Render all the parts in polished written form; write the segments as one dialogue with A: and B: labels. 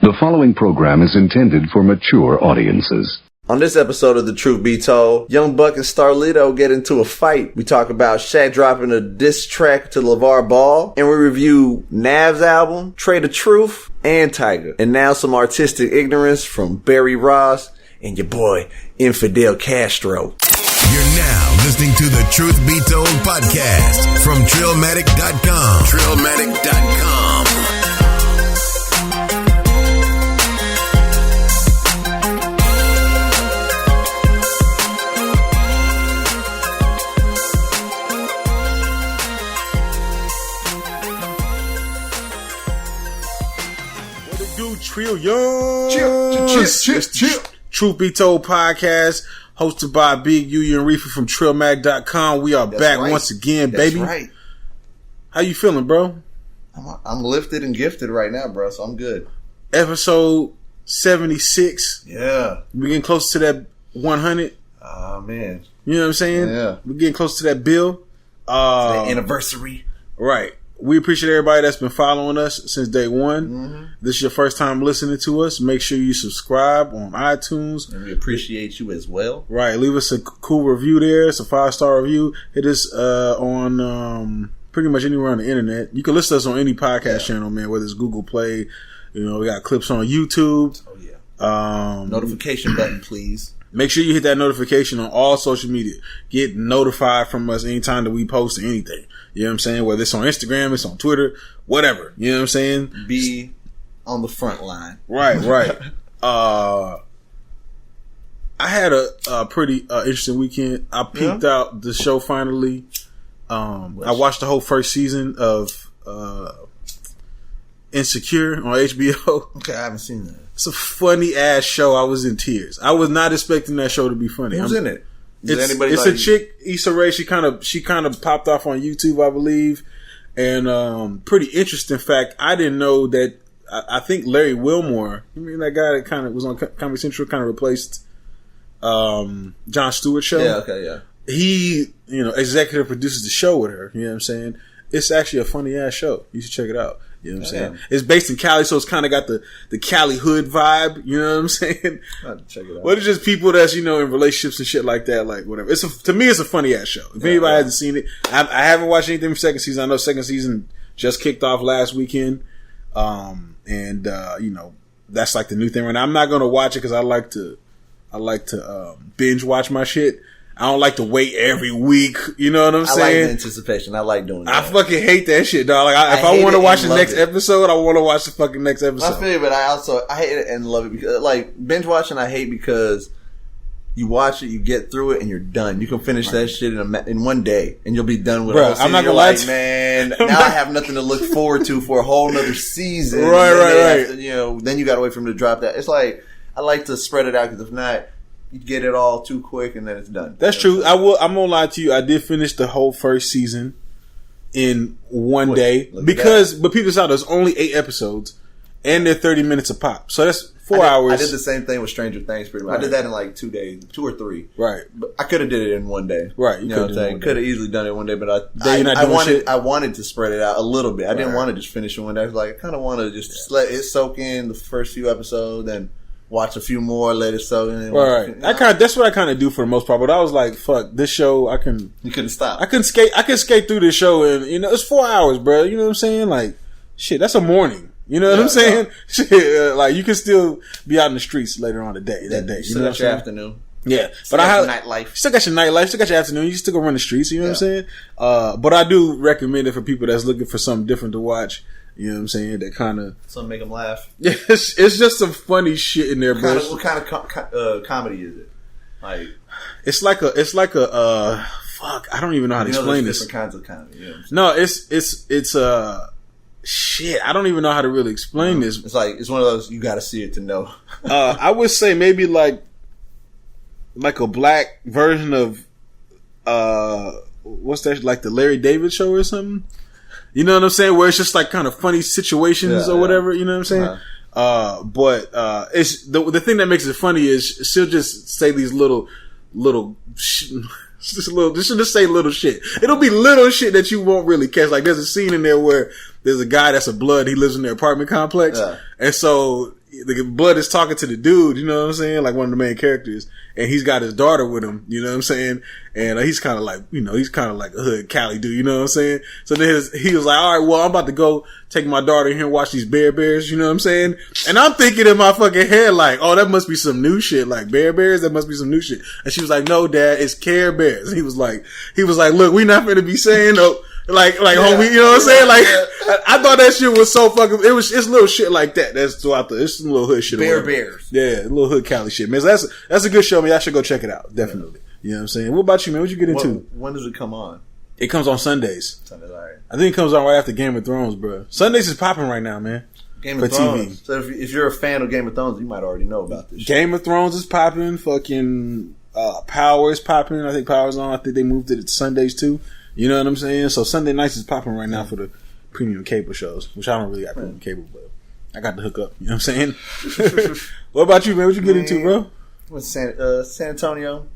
A: The following program is intended for mature audiences.
B: On this episode of The Truth Be Told, Young Buck and Starlito get into a fight. We talk about Shaq dropping a diss track to LeVar Ball, and we review Nav's album, Trae the Truth, and Tyga. And now some artistic ignorance from Barry Ross and your boy, Infidel Castro.
C: You're now listening to The Truth Be Told podcast from Trillmatic.com. Trillmatic.com.
D: Trill Young. Chill. Truth Be Told podcast, hosted by Big UU and Riffa from Trillmatic.com. We are back once again, baby.
B: That's right.
D: How you feeling, bro?
B: I'm lifted and gifted right now, bro, so I'm good.
D: Episode 76.
B: Yeah.
D: We're getting close to that 100.
B: Oh, man.
D: You know what I'm saying?
B: Yeah.
D: We're getting close to that bill.
B: The anniversary.
D: Right. We appreciate everybody that's been following us since day one. Mm-hmm. This is your first time listening to us. Make sure you subscribe on iTunes.
B: And we appreciate you as well.
D: Right. Leave us a cool review there. It's a 5-star review. Hit us on pretty much anywhere on the internet. You can listen to us on any podcast channel, man, whether it's Google Play. You know, we got clips on YouTube.
B: Oh, yeah. Notification button, please.
D: Make sure you hit that notification on all social media. Get notified from us anytime that we post anything. You know what I'm saying? Whether it's on Instagram, it's on Twitter, whatever. You know what I'm saying?
B: Be on the front line.
D: Right. I had a pretty interesting weekend. I peeped out the show finally. I watched the whole first season of Insecure on HBO.
B: Okay, I haven't seen that.
D: It's a funny ass show. I was in tears. I was not expecting that show to be funny.
B: Who's in it?
D: It's a chick, Issa Rae. She kind of popped off on YouTube, I believe, and pretty interesting fact. I didn't know that. I think Larry Wilmore, that guy that kind of was on Comedy Central, kind of replaced Jon Stewart's show.
B: Yeah, okay, yeah.
D: He, executive produces the show with her. You know what I'm saying? It's actually a funny ass show. You should check it out. You know what I'm saying? It's based in Cali, so it's kind of got the Cali hood vibe. You know what I'm saying?
B: I have to check it out.
D: But it's just people that's, in relationships and shit like that, like whatever. To me, it's a funny ass show. If anybody hasn't seen it, I haven't watched anything from second season. I know second season just kicked off last weekend. That's like the new thing right now. I'm not going to watch it because I like to binge watch my shit. I don't like to wait every week. You know what I'm saying?
B: I like the anticipation. I like doing that.
D: I fucking hate that shit, dog. Like, if I want to watch the next episode, I want to watch the fucking next episode.
B: I feel it, but I hate it and love it because, like, binge watching, I hate because you watch it, you get through it, and you're done. You can finish that shit in one day, and you'll be done with it.
D: I'm not gonna lie to you,
B: man. Now I have nothing to look forward to for a whole nother season.
D: Right.
B: Then you got to wait for them to drop that. It's like I like to spread it out because if not, you get it all too quick and then it's done.
D: That's true. I'm gonna lie to you. I did finish the whole first season in one day but people saw there's only 8 episodes and they're 30 minutes a pop. So that's 4 hours.
B: I did the same thing with Stranger Things pretty much. Right. I did that in like 2 days, 2 or 3.
D: Right.
B: But I could have did it in one day.
D: Right.
B: You know what I'm saying? Could have easily done it one day, but I wanted to spread it out a little bit. I didn't want to just finish it one day. I was like, I kind of want to just let it soak in the first few episodes and watch a few more, let it soak in.
D: Right. That's what I kind of do for the most part. But I was like, fuck, this show, You couldn't stop. I can skate through this show and, it's 4 hours, bro. You know what I'm saying? Like, shit, that's a morning. You know what I'm saying? Yeah. Shit, like, you can still be out in the streets later on that day.
B: You know what your afternoon.
D: Yeah.
B: But I have nightlife.
D: Still got your nightlife, still got your afternoon. You still go run the streets, you know what I'm saying? But I do recommend it for people that's looking for something different to watch. You know what I'm saying? That kind of
B: something make them laugh.
D: Yeah, it's just some funny shit in there, bro.
B: What kind of comedy is it? Like,
D: it's like a fuck. I don't even know how to explain this.
B: Different kinds of comedy. You know
D: no, it's shit. I don't even know how to really explain this.
B: It's like it's one of those you got to see it to know.
D: I would say maybe like a black version of what's that? Like the Larry David Show or something. You know what I'm saying? Where it's just like kind of funny situations or whatever. You know what I'm saying? But it's the thing that makes it funny is she'll just say these little just say little shit. It'll be little shit that you won't really catch. Like there's a scene in there where there's a guy that's a blood. He lives in their apartment complex, and so the Blood is talking to the dude, you know what I'm saying? Like one of the main characters. And he's got his daughter with him, you know what I'm saying? And he's kind of like, he's kind of like a hood Cali dude, you know what I'm saying? So then he was like, all right, well, I'm about to go take my daughter in here and watch these Bears, you know what I'm saying? And I'm thinking in my fucking head like, oh, that must be some new shit, like Bears, that must be some new shit. And she was like, no, Dad, it's Care Bears. And he was like, look, we not gonna be saying no. Like, homie, you know what I'm saying? Like, I thought that shit was so fucking, it's little shit like that. That's throughout it's some little hood shit.
B: Bears.
D: Yeah, little hood Cali shit, man. So that's a good show, man. I should go check it out. Definitely. Yeah. You know what I'm saying? What about you, man? What you get into?
B: When does it come on?
D: It comes on Sundays.
B: Sundays, alright.
D: I think it comes on right after Game of Thrones, bro. Sundays is popping right now, man.
B: Game of Thrones. TV. So if you're a fan of Game of Thrones, you might already know about this shit.
D: Game of Thrones is popping. Fucking, Power is popping. I think Power's on. I think they moved it to Sundays too. You know what I'm saying? So Sunday nights is popping right now for the premium cable shows, which I don't really got premium cable, but I got the hookup. You know what I'm saying? What about you, man? What you get into, bro?
B: Went to San Antonio.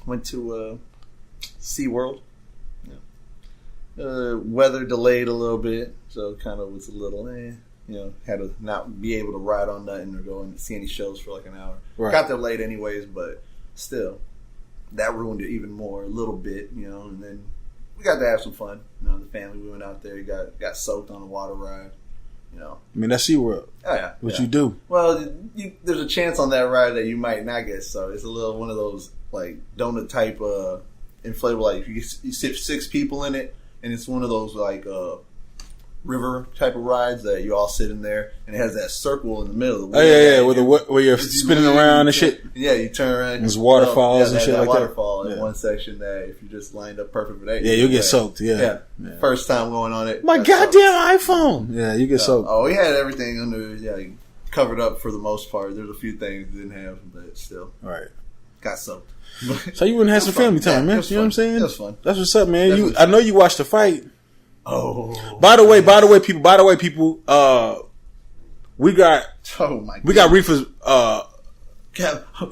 B: Went to SeaWorld. Yeah. Weather delayed a little bit, so kind of was a little, had to not be able to ride on nothing or go and see any shows for like an hour.
D: Right.
B: Got there late anyways, but still, that ruined it even more a little bit, and then we got to have some fun. The family, we went out there, got soaked on a water ride. I
D: mean, that's SeaWorld.
B: Oh, yeah.
D: What you do?
B: Well, there's a chance on that ride that you might not get soaked. It's a little one of those, like, donut type inflatable, like, you sit 6 people in it, and it's one of those, like, river type of rides that you all sit in there, and it has that circle in the middle.
D: Where you're spinning around and shit.
B: Yeah, you turn around.
D: There's waterfalls and shit like that.
B: Waterfall in one section that if you just lined up perfect for that.
D: Yeah, you'll get soaked. Yeah.
B: First time going on it.
D: My goddamn iPhone. Yeah, you get soaked.
B: Oh, we had everything under, covered up for the most part. There's a few things we didn't have, but still.
D: All right.
B: Got soaked.
D: So you wouldn't have some family time, man. You know what I'm saying?
B: It was fun.
D: That's what's up, man. I know you watched the fight.
B: Oh.
D: By the way, people, we got Riffa's,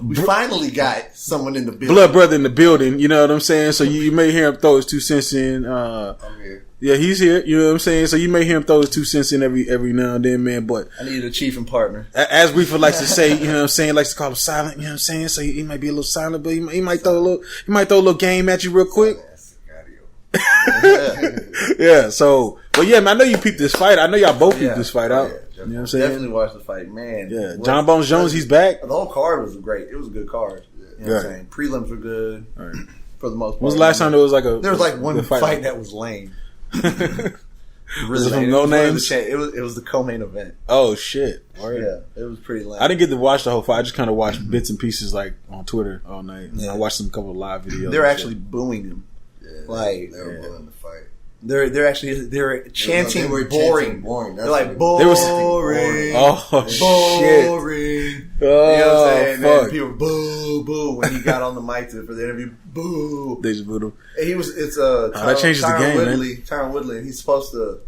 B: we finally got someone in the building.
D: Blood brother in the building, you know what I'm saying? So you may hear him throw his 2 cents in,
B: I'm here.
D: Yeah, he's here, you know what I'm saying? So you may hear him throw his 2 cents in every now and then, man, but
B: I need a chief and partner.
D: As Riffa likes to say, you know what I'm saying, likes to call him silent, you know what I'm saying? So he might be a little silent, but he might throw a little game at you real quick. Yeah, so, but yeah, man, I know you peeped this fight. I know y'all both peeped this fight out. You know what I'm saying?
B: Definitely watched the fight, man.
D: Yeah, John Bones Jones, he's back.
B: The whole card was great. It was a good card. You know what I'm saying? Prelims were good for the most part.
D: When was the last time there was
B: one fight that was lame?
D: Was it no names?
B: It was the co-main event.
D: Oh shit!
B: Yeah, it was pretty lame.
D: I didn't get to watch the whole fight. I just kind of watched bits and pieces like on Twitter all night. I watched a couple of live videos.
B: They're actually booing him.
E: Yeah,
B: like
E: they were booing the fight.
B: They're chanting boring. They're like boring.
D: Oh shit!
B: Boring.
D: Oh,
B: you know what I'm saying?
D: fuck.
B: And people boo boo when he got on the mic for the interview. Boo.
D: They just booed him.
B: And it's
D: that changes the game, man.
B: Tyron Woodley, and he's supposed to.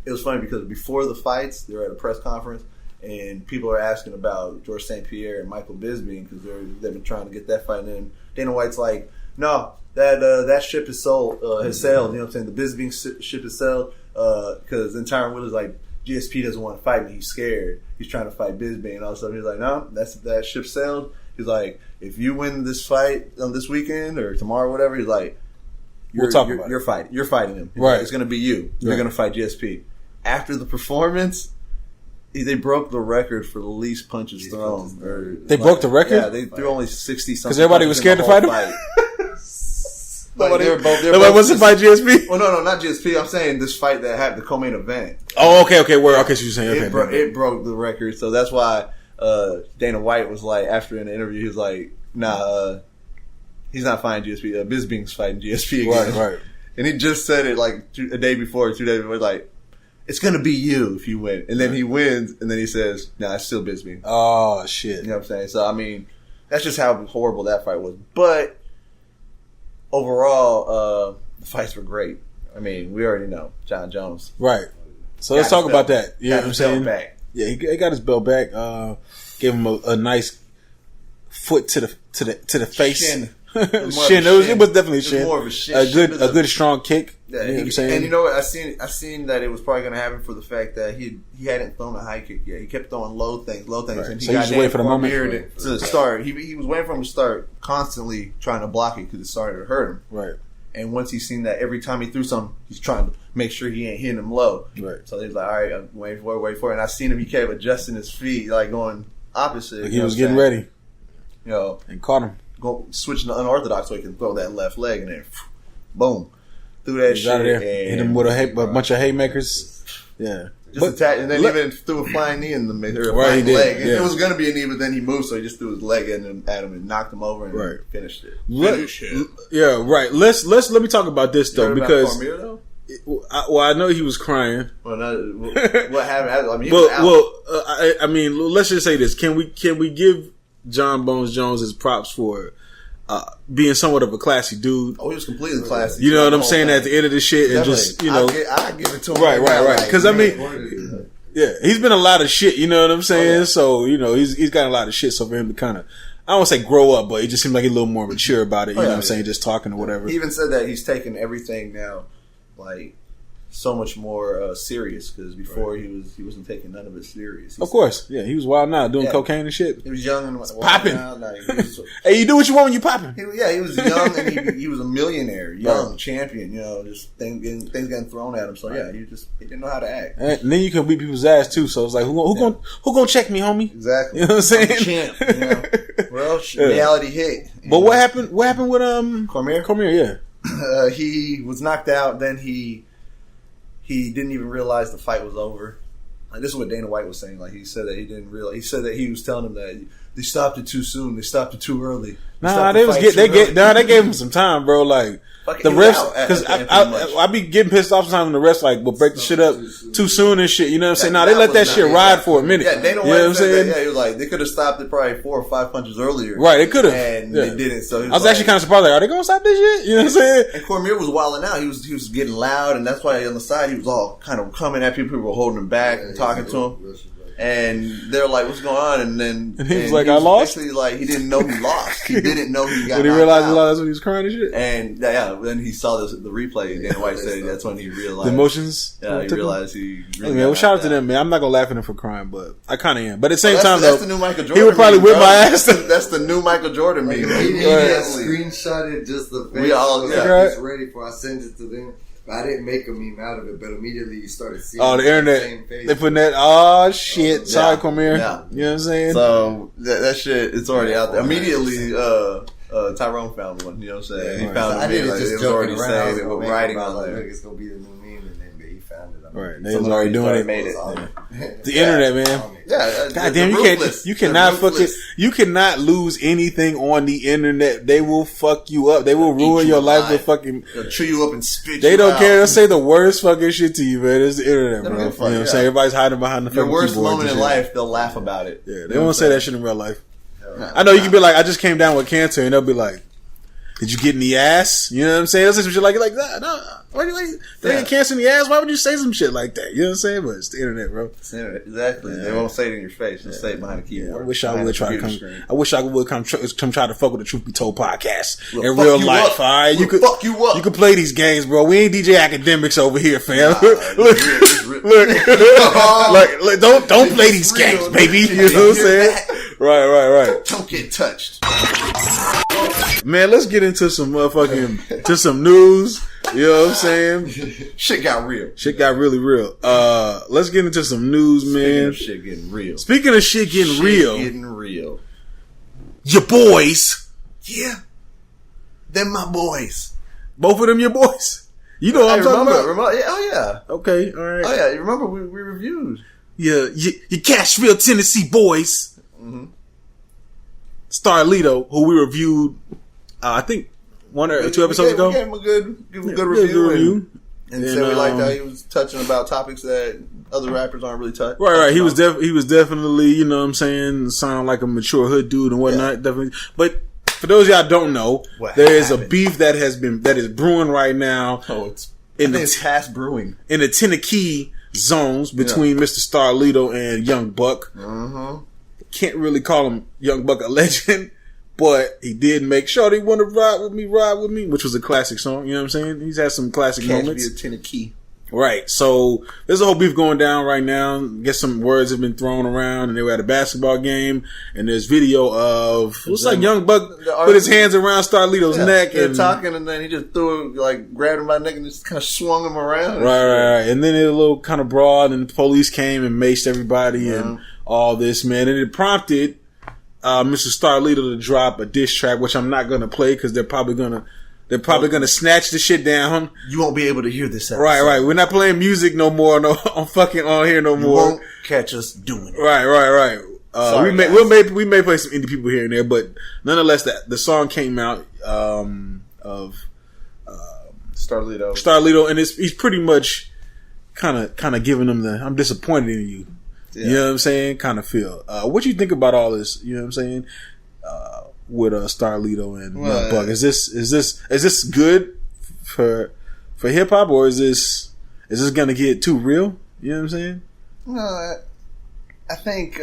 B: It was funny because before the fights, they were at a press conference, and people are asking about George St. Pierre and Michael Bisping because they've been trying to get that fight. And then Dana White's like, no, that ship is sold, has sailed. You know what I'm saying? The Bisping ship is sailed because then Tyron Woodley's like, GSP doesn't want to fight me. He's scared. He's trying to fight Bisping, and all of a sudden he's like, no, that ship sailed. He's like, if you win this fight this weekend or tomorrow, or whatever, he's like, you're fighting him. He's like, it's going to be you. You're going to fight GSP. After the performance, they broke the record for the least punches thrown.
D: They broke the record?
B: Yeah, they threw only 60 something.
D: Because everybody was scared to fight him?
B: Nobody
D: wasn't fight GSP?
B: Well, no, not GSP. I'm saying this fight that had the co-main event.
D: Oh, okay. So you're saying,
B: it broke the record. So that's why Dana White was like, after an interview, he was like, nah, he's not fighting GSP. Bisping's fighting GSP again.
D: Right.
B: And he just said it like a day before, 2 days before, like, it's going to be you if you win. And then he wins, and then he says, nah, it's still Bisping.
D: Oh, shit.
B: You know what I'm saying? So, I mean, that's just how horrible that fight was. But overall, the fights were great. I mean, we already know John Jones.
D: Right. So let's talk about that. You know what I'm saying?
B: Back.
D: Yeah, he got his belt back. Gave him a nice foot to the face.
B: Shin.
D: It was definitely a shin.
B: More of a shin.
D: A good strong kick.
B: Yeah,
D: you know what I'm saying?
B: And you know what? I seen that it was probably going to happen for the fact that he hadn't thrown a high kick yet. He kept throwing low things,
D: right.
B: and
D: he just waited for the moment
B: to start. He was waiting for him to start, constantly trying to block it because it started to hurt him.
D: Right.
B: And once he's seen that every time he threw something, he's trying to make sure he ain't hitting him low.
D: Right.
B: So he's like, all right, I'm wait for it. And I seen him. He kept adjusting his feet, like going opposite.
D: Like he was getting ready.
B: You know,
D: and caught him.
B: Switching to unorthodox so he can throw that left leg and then boom. Threw that shit.
D: And hit him with a bunch of haymakers. Yeah.
B: Attacked, and then even threw a flying knee in the middle, flying leg. Yeah. It was going to be a knee, but then he moved, so he just threw his leg at him and knocked him over and finished it.
D: Yeah, right. Let me talk about this though, because
B: Cormier, though?
D: I know he was crying.
B: Well, what happened? I mean, he was out.
D: I mean, let's just say this: can we give John Bones Jones his props for being somewhat of a classy dude?
B: Oh, he was completely classy.
D: You know what I'm saying? At the end of the shit, and just
B: I give it to him.
D: Right. Because I mean, yeah, he's been a lot of shit. You know what I'm saying? Oh, yeah. So he's got a lot of shit. So for him to kind of, I don't want to say grow up, but he just seems like he's a little more mature about it. You know what I'm saying? Just talking or whatever.
B: He even said that he's taking everything now, like, so much more serious, because before he wasn't taking none of it serious.
D: Of course, yeah, he was wild now, doing cocaine and shit.
B: He was young and
D: popping. Hey, you do what you want when you popping.
B: He was young and he was a millionaire, champion. You know, just things getting thrown at him. So he didn't know how to act.
D: And then you can beat people's ass too. So it's like, who gonna check me, homie?
B: Exactly.
D: You know what I'm saying?
B: I'm champ. You know? Well, reality hit.
D: But what happened? What happened with
B: Cormier?
D: Cormier, yeah.
B: He was knocked out. Then he didn't even realize the fight was over. Like, this is what Dana White was saying. Like, he said that he didn't realize. He said that he was telling him that they stopped it too soon. They stopped it too early. They gave him some time, bro. Like, the refs, because I be getting pissed off sometimes when the refs like will break the shit up too soon and shit. You know what I'm saying? They let that shit ride for a minute. Yeah, Dana White said that. He was like, they could have stopped it probably 4 or 5 punches earlier.
D: Right, they could have,
B: and they didn't. So
D: I was actually kind of surprised. Like, are they gonna stop this shit? You know what I'm saying?
B: And Cormier was wilding out. He was getting loud, and that's why on the side he was all kind of coming at people. People were holding him back and talking to him. And they're like, "What's going on?" And
D: he was like, "I lost."
B: Basically, like, he didn't know he lost. He didn't know he got.
D: When he realized he lost, when he was crying and shit.
B: And then he saw the replay. And Dana White said that's when he realized
D: the emotions.
B: Yeah, he realized he. Really
D: well, shout out to them, man. I'm not gonna laugh at him for crying, but I kind of am. But at the same time,
B: that's the new Michael Jordan.
D: He would probably whip my ass.
B: That's the new Michael Jordan meme.
E: Screenshotted just the face.
B: We all
E: just ready for. I sent it to them. I didn't make a meme out of it, but immediately you started seeing
D: the internet. They putting that, shit. Sorry, Cormier.
B: Yeah.
D: You know what I'm saying?
B: So that shit, it's already out there. Immediately, Tyrone found one. You know what I'm saying? He found
E: I did it just joking around.
B: Saying it with writing on there.
E: It's gonna be the new meme, and then he found it.
D: Right, they was already doing it.
B: Made it.
D: The internet, man.
B: Yeah,
D: God damn, you cannot fucking, you cannot lose anything on the internet. They will fuck you up. They will ruin your life with fucking.
B: They'll chew you up and spit.
D: They
B: you
D: don't
B: out.
D: care. They'll say the worst fucking shit to you, man. It's the internet, bro. You know what I'm saying? Everybody's hiding behind the fucking
B: your worst
D: keyboard
B: moment in life. They'll laugh about it.
D: Yeah, they won't say that shit in real life. I know you can be like, I just came down with cancer, and they'll be like, did you get in the ass? You know what I'm saying? They'll say some shit like that. No. They get cancer in the ass. Why would you say some shit like that? You know what I'm saying? But it's the internet, bro.
B: It's the internet. Exactly. Yeah. They won't say it in your face. They'll say it behind the keyboard.
D: I wish I would try to come. I wish I would come try to fuck with the Truth Be Told podcast in
B: fuck
D: real
B: you
D: life.
B: Up.
D: All right,
B: We'll fuck you up.
D: You can play these games, bro. We ain't DJ Academics over here, fam. Look, don't play these games, baby. You know what I'm saying? Right.
B: Don't get touched.
D: Man, let's get into some motherfucking to some news. You know what I'm saying?
B: Shit got real.
D: Shit got really real. Let's get into some news, man.
B: Speaking of shit getting real.
D: Getting real. Your boys.
B: Yeah. Them my boys.
D: Both of them your boys. You know what I'm talking about.
B: Oh yeah.
D: Okay, all right.
B: Oh yeah, you remember we reviewed.
D: Yeah, your Cashville, Tennessee boys. Mm-hmm. Starlito, who we reviewed, I think 1 or 2 episodes ago.
B: We gave him a good review. And said we liked how he was touching about topics that other rappers aren't really touching.
D: Right. He was definitely, you know what I'm saying, sound like a mature hood dude and whatnot. Yeah. Definitely. But for those of y'all don't know, there is a beef that is brewing right now.
B: Oh, it's past brewing.
D: In the Tennessee zones between Mr. Starlito and Young Buck.
B: Mm-hmm.
D: Can't really call him Young Buck a legend, But he did make Shorty Wanna Ride With Me, which was a classic song, you know what I'm saying? He's had some classic moments.
B: Catch Me a Tenor Key.
D: Right. So there's a whole beef going down right now. Guess some words have been thrown around, and they were at a basketball game, and there's video of it looks like Young Buck put his hands around Starlito's neck
B: and
D: talking,
B: and then he just threw grabbed him by the neck and just kind of swung him around.
D: Right. And then it a little kind of brawl, and the police came and maced everybody and all this, man. And it prompted Mr. Starlito to drop a diss track, which I'm not gonna play because they're probably gonna snatch the shit down.
B: You won't be able to hear this episode.
D: Right. We're not playing music no more. No, on here no more.
B: You won't catch us doing it.
D: Right.
B: Sorry,
D: we may play some indie people here and there, but nonetheless, the song came out of Starlito, and he's pretty much kind of giving them the "I'm disappointed in you." Yeah. You know what I'm saying? Kind of feel. What you think about all this? You know what I'm saying? With Starlito and Young Buck, is this good for hip hop, or is this gonna get too real? You know what I'm saying?
B: No, I think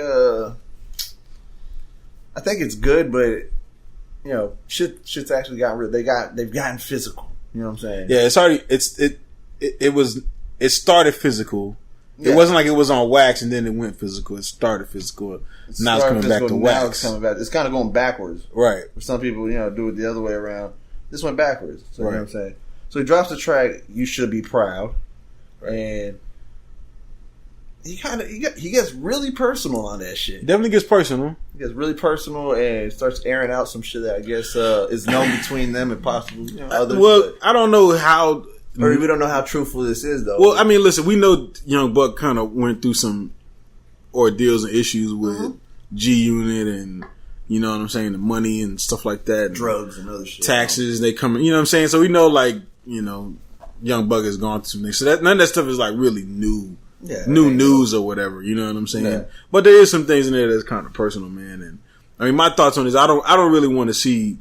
B: it's good, but shit's actually gotten real. They've gotten physical. You know what I'm saying?
D: Yeah, it's already it started physical. Yeah. It wasn't like it was on wax and then it went physical. It started physical. Now it's coming back to wax.
B: Now it's coming back. It's kind of going backwards.
D: Right.
B: Some people, do it the other way around. This went backwards. So, You know what I'm saying? So he drops the track, You Should Be Proud. Right. And he gets really personal on that shit.
D: Definitely gets personal.
B: He gets really personal and starts airing out some shit that I guess is known between them and possibly others.
D: Well, I don't know how...
B: Or we don't know how truthful this is, though.
D: Well, I mean, listen, we know Young Buck kind of went through some ordeals and issues with G-Unit and, you know what I'm saying, the money and stuff like that.
B: Drugs and other shit.
D: Taxes, they come, you know what I'm saying? So we know, Young Buck has gone through some things. So none of that stuff is, really new news or whatever, you know what I'm saying? Yeah. But there is some things in there that's kind of personal, man. And, I mean, my thoughts on this, I don't really want to see,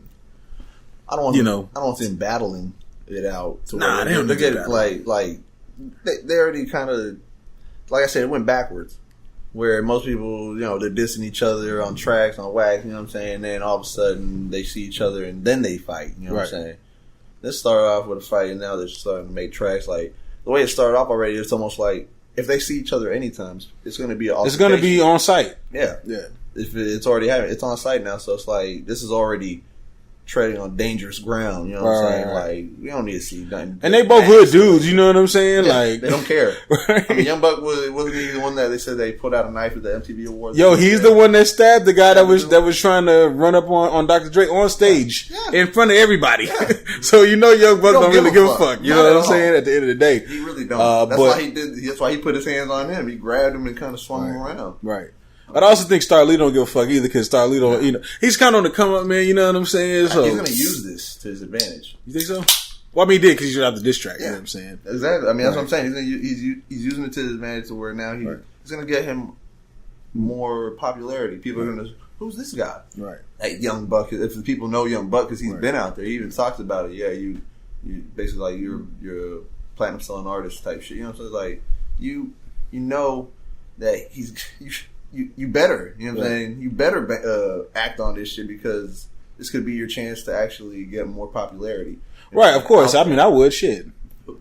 B: I don't want to see him battling it out.
D: They don't
B: get it they already kind of, like I said, it went backwards. Where most people, they're dissing each other on tracks, on wax, you know what I'm saying? And then all of a sudden they see each other and then they fight, you know what I'm saying? Let's start off with a fight and now they're starting to make tracks. Like, the way it started off already, it's almost like if they see each other anytime, it's going to be
D: It's going to be on site.
B: Yeah. If it's already happening, it's on site now, so it's like, this is already treading on dangerous ground, you know what I'm saying? Like, we don't need to see nothing.
D: And they both hood dudes, you know what I'm saying?
B: They don't care. Right? I mean, Young Buck wasn't he the one that they said they put out a knife at the MTV Awards?
D: Yo, he's the one that stabbed the guy that was trying to run up on Dr. Dre on stage in front of everybody. Yeah. So Young Buck don't really give a fuck. You know what I'm saying? At the end of the day,
B: he really don't. That's why he put his hands on him. He grabbed him and kind of swung him around.
D: Right. But I also think Starlito don't give a fuck either because Starlito, he's kind of on the come up, man. You know what I'm saying? So
B: he's going to use this to his advantage.
D: You think so? Well, I mean, he did because he's out the diss track. You know what I'm saying?
B: Exactly. I mean, that's what I'm saying. He's using it to his advantage to where now he's going to get him more popularity. People are going to, who's this guy?
D: Right.
B: Hey, Young Buck. If the people know Young Buck because he's been out there, he even talks about it. Yeah, you basically like you're a platinum selling artist type shit. You know what I'm saying? Like you know that you better, you know what I'm saying? You better act on this shit because this could be your chance to actually get more popularity.
D: Right, of course. I mean, I would. Shit.
B: That's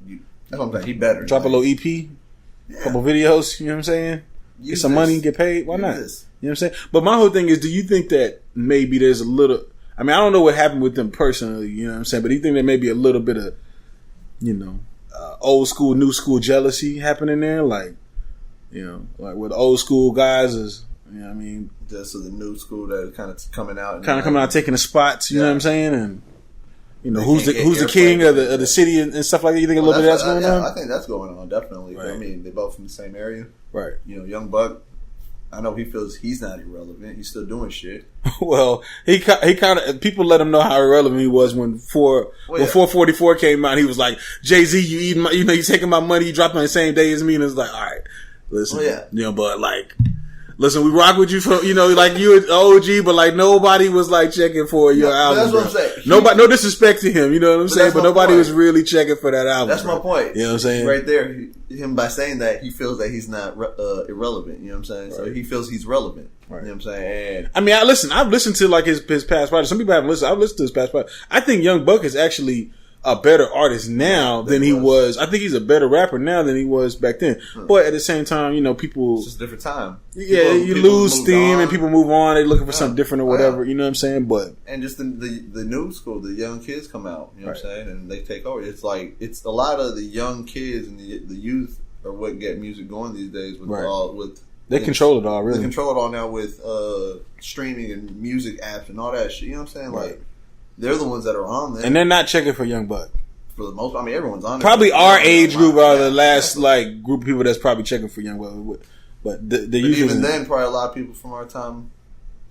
B: what I'm saying. He better.
D: Drop a little EP, couple videos, you know what I'm saying? Get some money, get paid. Why not? You know what I'm saying? But my whole thing is, do you think that maybe there's a little... I mean, I don't know what happened with them personally, you know what I'm saying? But do you think there may be a little bit of, old school, new school jealousy happening there? Like with the old school guys is, what I mean?
B: Just so the new school that is kind of coming out.
D: Taking the spots, you know what I'm saying? And, who's the king of the city and stuff like that? You think a little bit of that's going on?
B: I think that's going on, definitely.
D: Right.
B: I mean, they're both from the same area.
D: Right.
B: Young Buck, I know he feels he's not irrelevant. He's still doing shit.
D: Well, he kind of, people let him know how irrelevant he was when 444 came out. He was like, Jay-Z, you eating you taking my money, you dropping on the same day as me. And it's like, all right. Listen, but Listen, we rock with you for, you know, like you an OG, but like nobody was like checking for your album.
B: That's what I'm saying.
D: Nobody, no disrespect to him, you know what I'm saying? But nobody was really checking for that album.
B: That's my point.
D: You know what I'm saying?
B: Right there, him by saying that, he feels that he's not irrelevant. You know what I'm saying? Right. So he feels he's relevant. Right. You know what I'm saying? And I mean, I've listened to like his past projects. Some people haven't listened. I've listened to his past projects. I think Young Buck is actually a better artist now than he was. I think he's a better rapper now than he was back then. But at the same time, you know, people... It's just a different time.
D: Yeah, you lose steam and people move on. They're looking for something different or whatever. You know what I'm saying? But... And
B: just the new school, the young kids come out. You know what I'm saying? And they take over. It's like, it's a lot of the young kids and the youth are what get music going these days with
D: they control it all, really.
B: They control it all now with streaming and music apps and all that shit. You know what I'm saying?
D: Right.
B: Like, they're the ones that are on there.
D: And they're not checking for Young Buck.
B: For the most part, I mean, everyone's on there.
D: Probably our age group are the last, like, group of people that's probably checking for Young Buck. But
B: even then, probably a lot of people from our time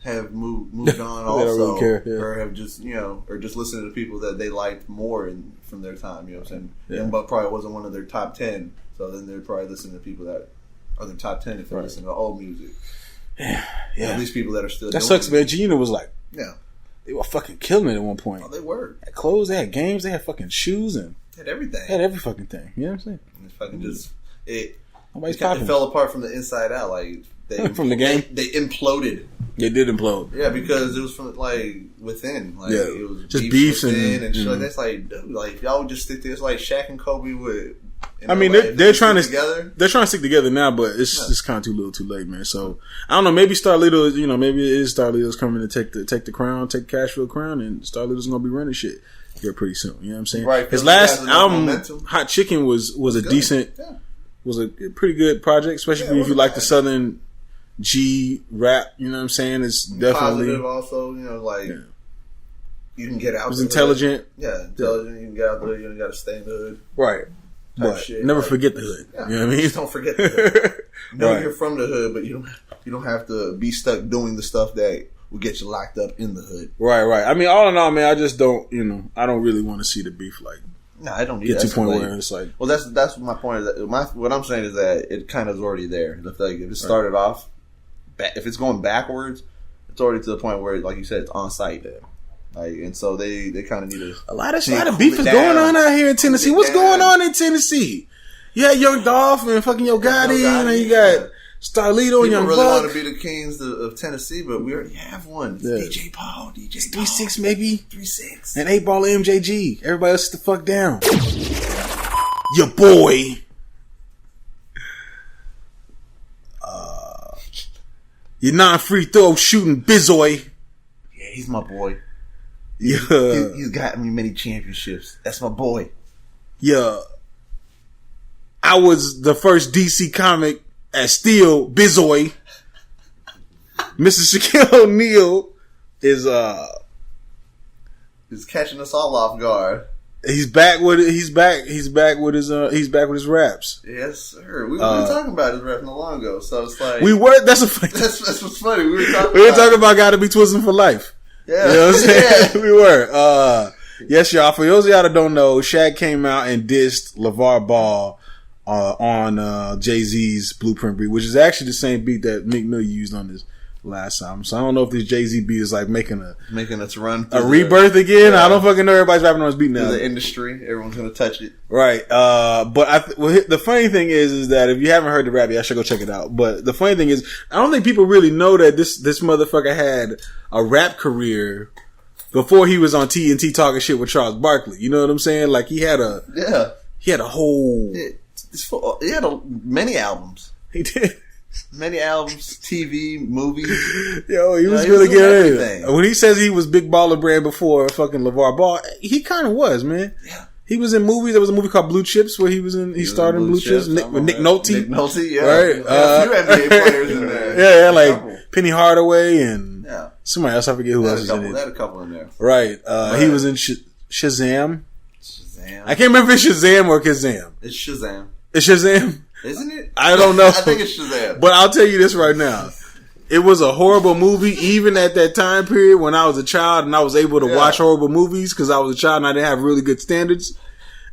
B: have moved on also.
D: They don't really care,
B: or have just, you know, or just listened to people that they liked more from their time. You know what I'm saying?
D: Yeah.
B: Young Buck probably wasn't one of their top 10. So then they're probably listening to people that are their top 10 if they're listening to old music.
D: Yeah.
B: At least people that are still
D: That sucks, man. Gina was like...
B: Yeah.
D: They were fucking killing it at one point.
B: Oh, they were.
D: They had clothes, they had games, they had fucking shoes, and
B: had everything.
D: They had every fucking thing. You know what I'm saying?
B: It's fucking just it
D: popping.
B: It fell apart from the inside out. Like
D: from the game,
B: they imploded.
D: They did implode.
B: Yeah, because it was from like within. Like it was
D: just beefs and
B: shit. Like that's like, dude, like y'all would just stick to. It's like Shaq and Kobe would.
D: I mean, they're trying to together. They're trying to stick together now, but it's kind of too little, too late, man. So I don't know. Maybe Starlito, you know, maybe it is Starlito's coming to take the crown, take the Cashville crown, and Starlito's gonna be running shit here pretty soon. You know what I'm saying?
B: Right.
D: His last album, Hot Chicken, was a decent, was a pretty good project, especially if you like the Southern G rap. You know what I'm saying? It's definitely
B: positive. Also, you know, like you can get out.
D: It was intelligent.
B: Yeah, intelligent. You can get out there. You don't got to stay in the hood.
D: Right. But shit, never forget the hood.
B: Yeah,
D: you know what I mean?
B: Just don't forget the hood. No, you're from the hood, but you don't have to be stuck doing the stuff that will get you locked up in the hood.
D: Right. I mean, all in all, man, I just don't, you know, I don't really want to see the beef like.
B: No, I don't need
D: get to a point where it's like.
B: Well, that's my point. What I'm saying is that it kind of is already there. Like if it started off, if it's going backwards, it's already to the point where, like you said, it's on site there. Like, and so they kind of need to.
D: A lot of beef is going on out here in Tennessee. What's going on in Tennessee? You had Young Dolph and fucking Yo Gotti, and then you got Starlito and Young Buck.
B: People really want to be the kings of Tennessee, but we already have one. DJ Paul,
D: 3-6 maybe,
B: 3-6,
D: and 8-Ball MJG. Everybody else is the fuck down. Your boy. Your non-free throw shooting Bizoy.
B: Yeah, he's my boy.
D: Yeah,
B: he's got me many championships. That's my boy.
D: Yeah, I was the first DC comic at Steel Bizoy. Mr. Shaquille O'Neal is
B: catching us all off guard.
D: He's back with his raps.
B: Yes, sir. We were talking about his rap not long ago, so it's like
D: That's
B: what's funny. We were
D: talking about Gotta Be Twisting for Life.
B: Yeah,
D: you know what I'm saying? We were. Yes, y'all. For those of y'all that don't know, Shaq came out and dissed LeVar Ball on Jay-Z's Blueprint beat, which is actually the same beat that Meek Mill used on his last album. So I don't know if this Jay-Z beat is like making
B: us run
D: a rebirth again. I don't fucking know. Everybody's rapping on his beat now.
B: The industry, everyone's gonna touch it,
D: right? But the funny thing is that if you haven't heard the rap yet, I should go check it out. But the funny thing is, I don't think people really know that this motherfucker had a rap career before he was on TNT talking shit with Charles Barkley. You know what I'm saying? Like he had a whole
B: he had many albums.
D: He did.
B: Many albums, TV, movies.
D: Yo, he was really good. When he says he was Big Baller Brand before fucking LeVar Ball, he kind of was, man.
B: Yeah.
D: He was in movies. There was a movie called Blue Chips where he was in. He starred in Blue Chips with Nick Nolte.
B: Nick Nolte, yeah.
D: Right.
B: A few NBA players in there.
D: Yeah, like Penny Hardaway and somebody else. I forget who else was in it.
B: They had a couple in there.
D: Right. He was in Shazam. I can't remember if it's Shazam or Kazam.
B: It's Shazam.
D: It's Shazam.
B: Isn't it?
D: I don't know.
B: I think it's Shazam.
D: But I'll tell you this right now. It was a horrible movie, even at that time period when I was a child and I was able to watch horrible movies because I was a child and I didn't have really good standards.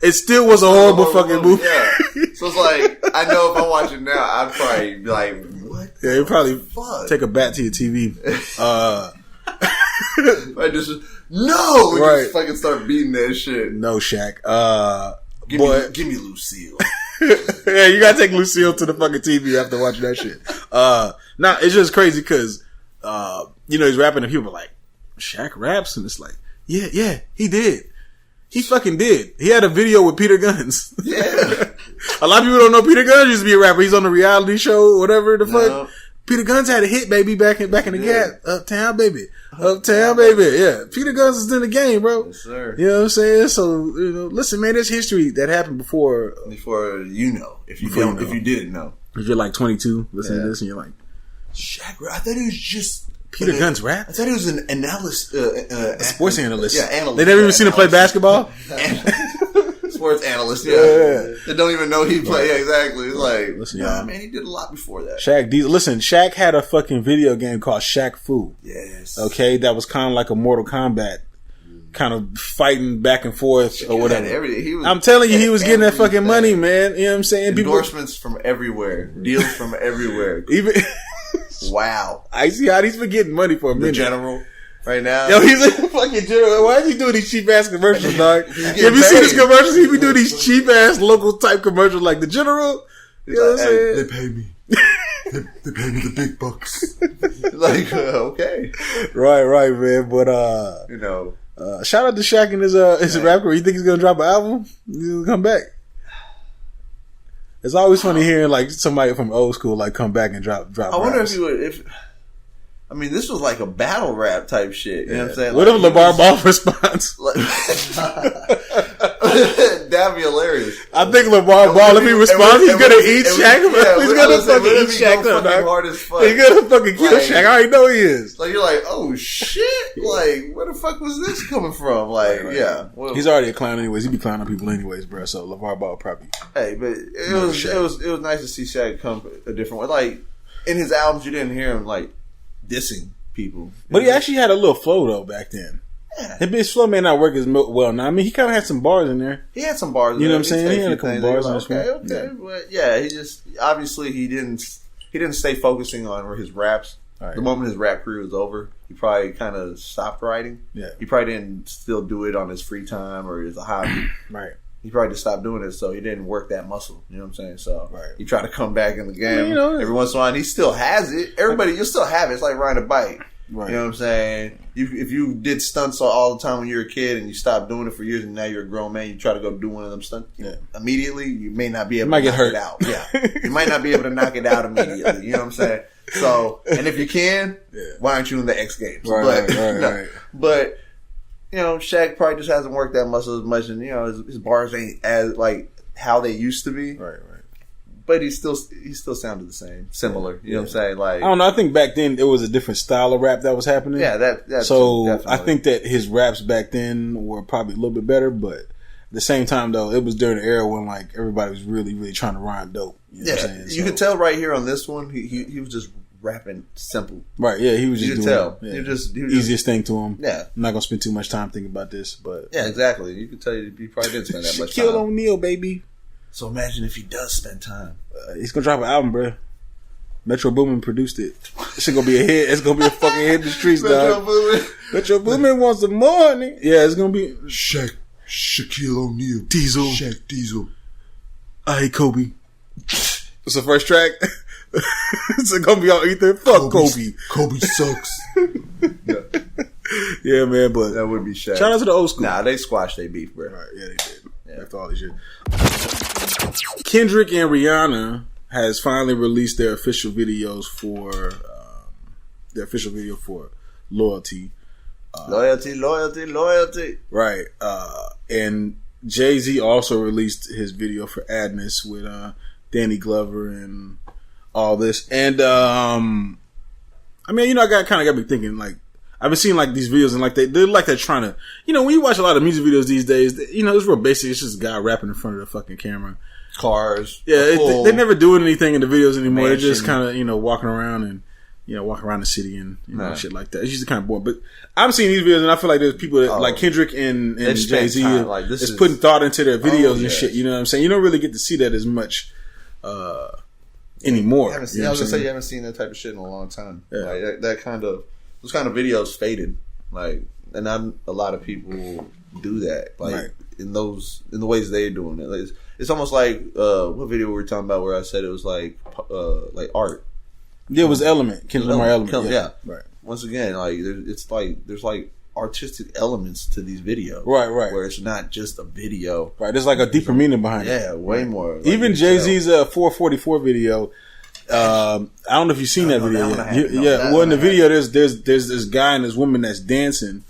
D: It still was a horrible fucking movie.
B: Yeah. So it's like, I know if I watch it now, I'd probably be like, what
D: Yeah, you probably take a bat to your TV.
B: I just no,
D: right.
B: Just fucking start beating that shit.
D: No, Shaq.
B: Give me Lucille.
D: Yeah, you gotta take Lucille to the fucking TV after watching that shit. Nah, it's just crazy because he's rapping and people are like, Shaq raps, and it's like, yeah, he did. He fucking did. He had a video with Peter Guns.
B: Yeah.
D: A lot of people don't know Peter Guns used to be a rapper. He's on the reality show, whatever the fuck. Peter Guns had a hit, baby, back in the Gap. Uptown, baby. Yeah. Peter Guns is in the game, bro.
B: Yes, sir.
D: You know what I'm saying? So, listen, man, there's history that happened before.
B: Before if you didn't know.
D: If you're like 22, listening to this, and you're like,
B: Shaq, I thought he was just
D: Peter Guns rap?
B: I thought he was an analyst.
D: A sports analyst.
B: Yeah, analyst.
D: They never even seen him play basketball?
B: Sports analyst, yeah. They don't even know he played. Yeah, exactly. It's like,
D: listen,
B: man, he did a lot before that.
D: Shaq Diesel. Listen, Shaq had a fucking video game called Shaq Fu.
B: Yes.
D: Okay, that was kind of like a Mortal Kombat, kind of fighting back and forth or whatever. I'm telling you, he was getting that fucking money, man. You know what I'm saying?
B: Endorsements from everywhere. Deals from everywhere.
D: Even
B: wow.
D: I see how he's been getting money for a minute.
B: The general. Right now,
D: yo, he's a fucking general. Why is he doing these cheap ass commercials, dog? Have you seen his commercials? He be doing these cheap ass local type commercials like the general. You know what I'm saying?
B: They pay me. they pay me the big bucks. Like, okay,
D: right, man. But shout out to Shaq and his rap career. You think he's gonna drop an album? He's gonna come back. It's always funny hearing like somebody from old school like come back and drop.
B: I wonder if he would. I mean, this was like a battle rap type shit. You know what I'm saying?
D: What if LeVar Ball responds?
B: That'd be hilarious.
D: I think LeVar Ball, if he responds, he's gonna eat Shaq. He's gonna fucking eat Shaq up, dog. He's gonna fucking kill Shaq. I already know he is.
B: Like, you're like, oh shit. Like, where the fuck was this coming from? Like, yeah.
D: Well, he's already a clown anyways. He be clowning people anyways, bro. So LeVar Ball probably.
B: Hey, but it was nice to see Shaq come a different way. Like, in his albums, you didn't hear him like dissing people.
D: But he actually had a little flow though back then. Yeah. His flow may not work as well now. I mean, he kind of had some bars in there.
B: He had some bars in
D: there. You know what I'm saying?
B: He
D: had a couple bars in this one.
B: Okay. But yeah, he just, obviously he didn't stay focusing on his raps. Right. The moment his rap career was over, he probably kind of stopped writing. Yeah. He probably didn't still do it on his free time or as a hobby. Right. He probably just stopped doing it, so he didn't work that muscle. You know what I'm saying? So he tried to come back in the game every once in a while. And he still has it. Everybody, you still have it. It's like riding a bike. Right. You know what I'm saying? If you did stunts all the time when you were a kid and you stopped doing it for years and now you're a grown man, you try to go do one of them stunts immediately, you may not be able to knock it out. Yeah. You might not be able to knock it out immediately. You know what I'm saying? So, and if you can, why aren't you in the X Games? Right. But Shaq probably just hasn't worked that muscle as much, and his bars ain't as like how they used to be. Right. But he still sounded the same, similar. You know what I'm saying? Like, I
D: don't know. I think back then it was a different style of rap that was happening.
B: Yeah, that.
D: So I think that his raps back then were probably a little bit better, but at the same time though, it was during the era when like everybody was really, really trying to rhyme dope. You know what I'm saying?
B: You could tell right here on this one, he was just rapping simple.
D: Right, yeah, he was just doing
B: tell.
D: Yeah.
B: He was
D: easiest thing to him.
B: Yeah.
D: I'm not gonna spend too much time thinking about this, but
B: yeah, exactly. You could tell he probably didn't spend that much time.
D: Shaquille O'Neal, baby.
B: So imagine if he does spend time.
D: He's gonna drop an album, bro. Metro Boomin produced it. It's gonna be a hit. It's gonna be a fucking hit in the streets, dog. Metro Boomin wants some money. Yeah, it's gonna be
B: Shaquille O'Neal, Shaq Diesel.
D: I hate Kobe. It's the first track. It's gonna be on Ether. Fuck Kobe.
B: Kobe sucks.
D: Yeah, man. But
B: that would be Shaq.
D: Shout out to the old school.
B: Nah, they squashed their beef, bro.
D: Right, yeah, they did. Yeah. After all this shit. Kendrick and Rihanna has finally released their official videos for Loyalty.
B: Loyalty.
D: Right. And Jay-Z also released his video for Adness with Danny Glover and all this. And I mean, I kind of got me thinking, like, I've been seeing like these videos and like they're like they're trying to, when you watch a lot of music videos these days, it's real basic. It's just a guy rapping in front of the fucking camera.
B: Cars.
D: Yeah, they're never doing anything in the videos anymore. They're just kind of, walking around and, walking around the city and, shit like that. It's just kind of boring. But I'm seeing these videos and I feel like there's people that, like Kendrick and Jay-Z is putting thought into their videos and shit. You know what I'm saying? You don't really get to see that as much, anymore.
B: I was gonna say you haven't seen that type of shit in a long time.
D: Yeah.
B: Like those kind of videos faded. Like, and not a lot of people do that. Like in the ways they're doing it. Like, it's almost like what video we were talking about where I said it was like art.
D: Yeah, it was Element. Kendrick Lamar Element.
B: Yeah.
D: Right.
B: Once again, like there's artistic elements to these videos.
D: Right.
B: Where it's not just a video.
D: Right. There's like a deeper meaning behind it.
B: Yeah, way more. Like,
D: even Jay-Z's 444 video. I don't know if you've seen that video. Well, in the video, there's this guy and this woman that's dancing.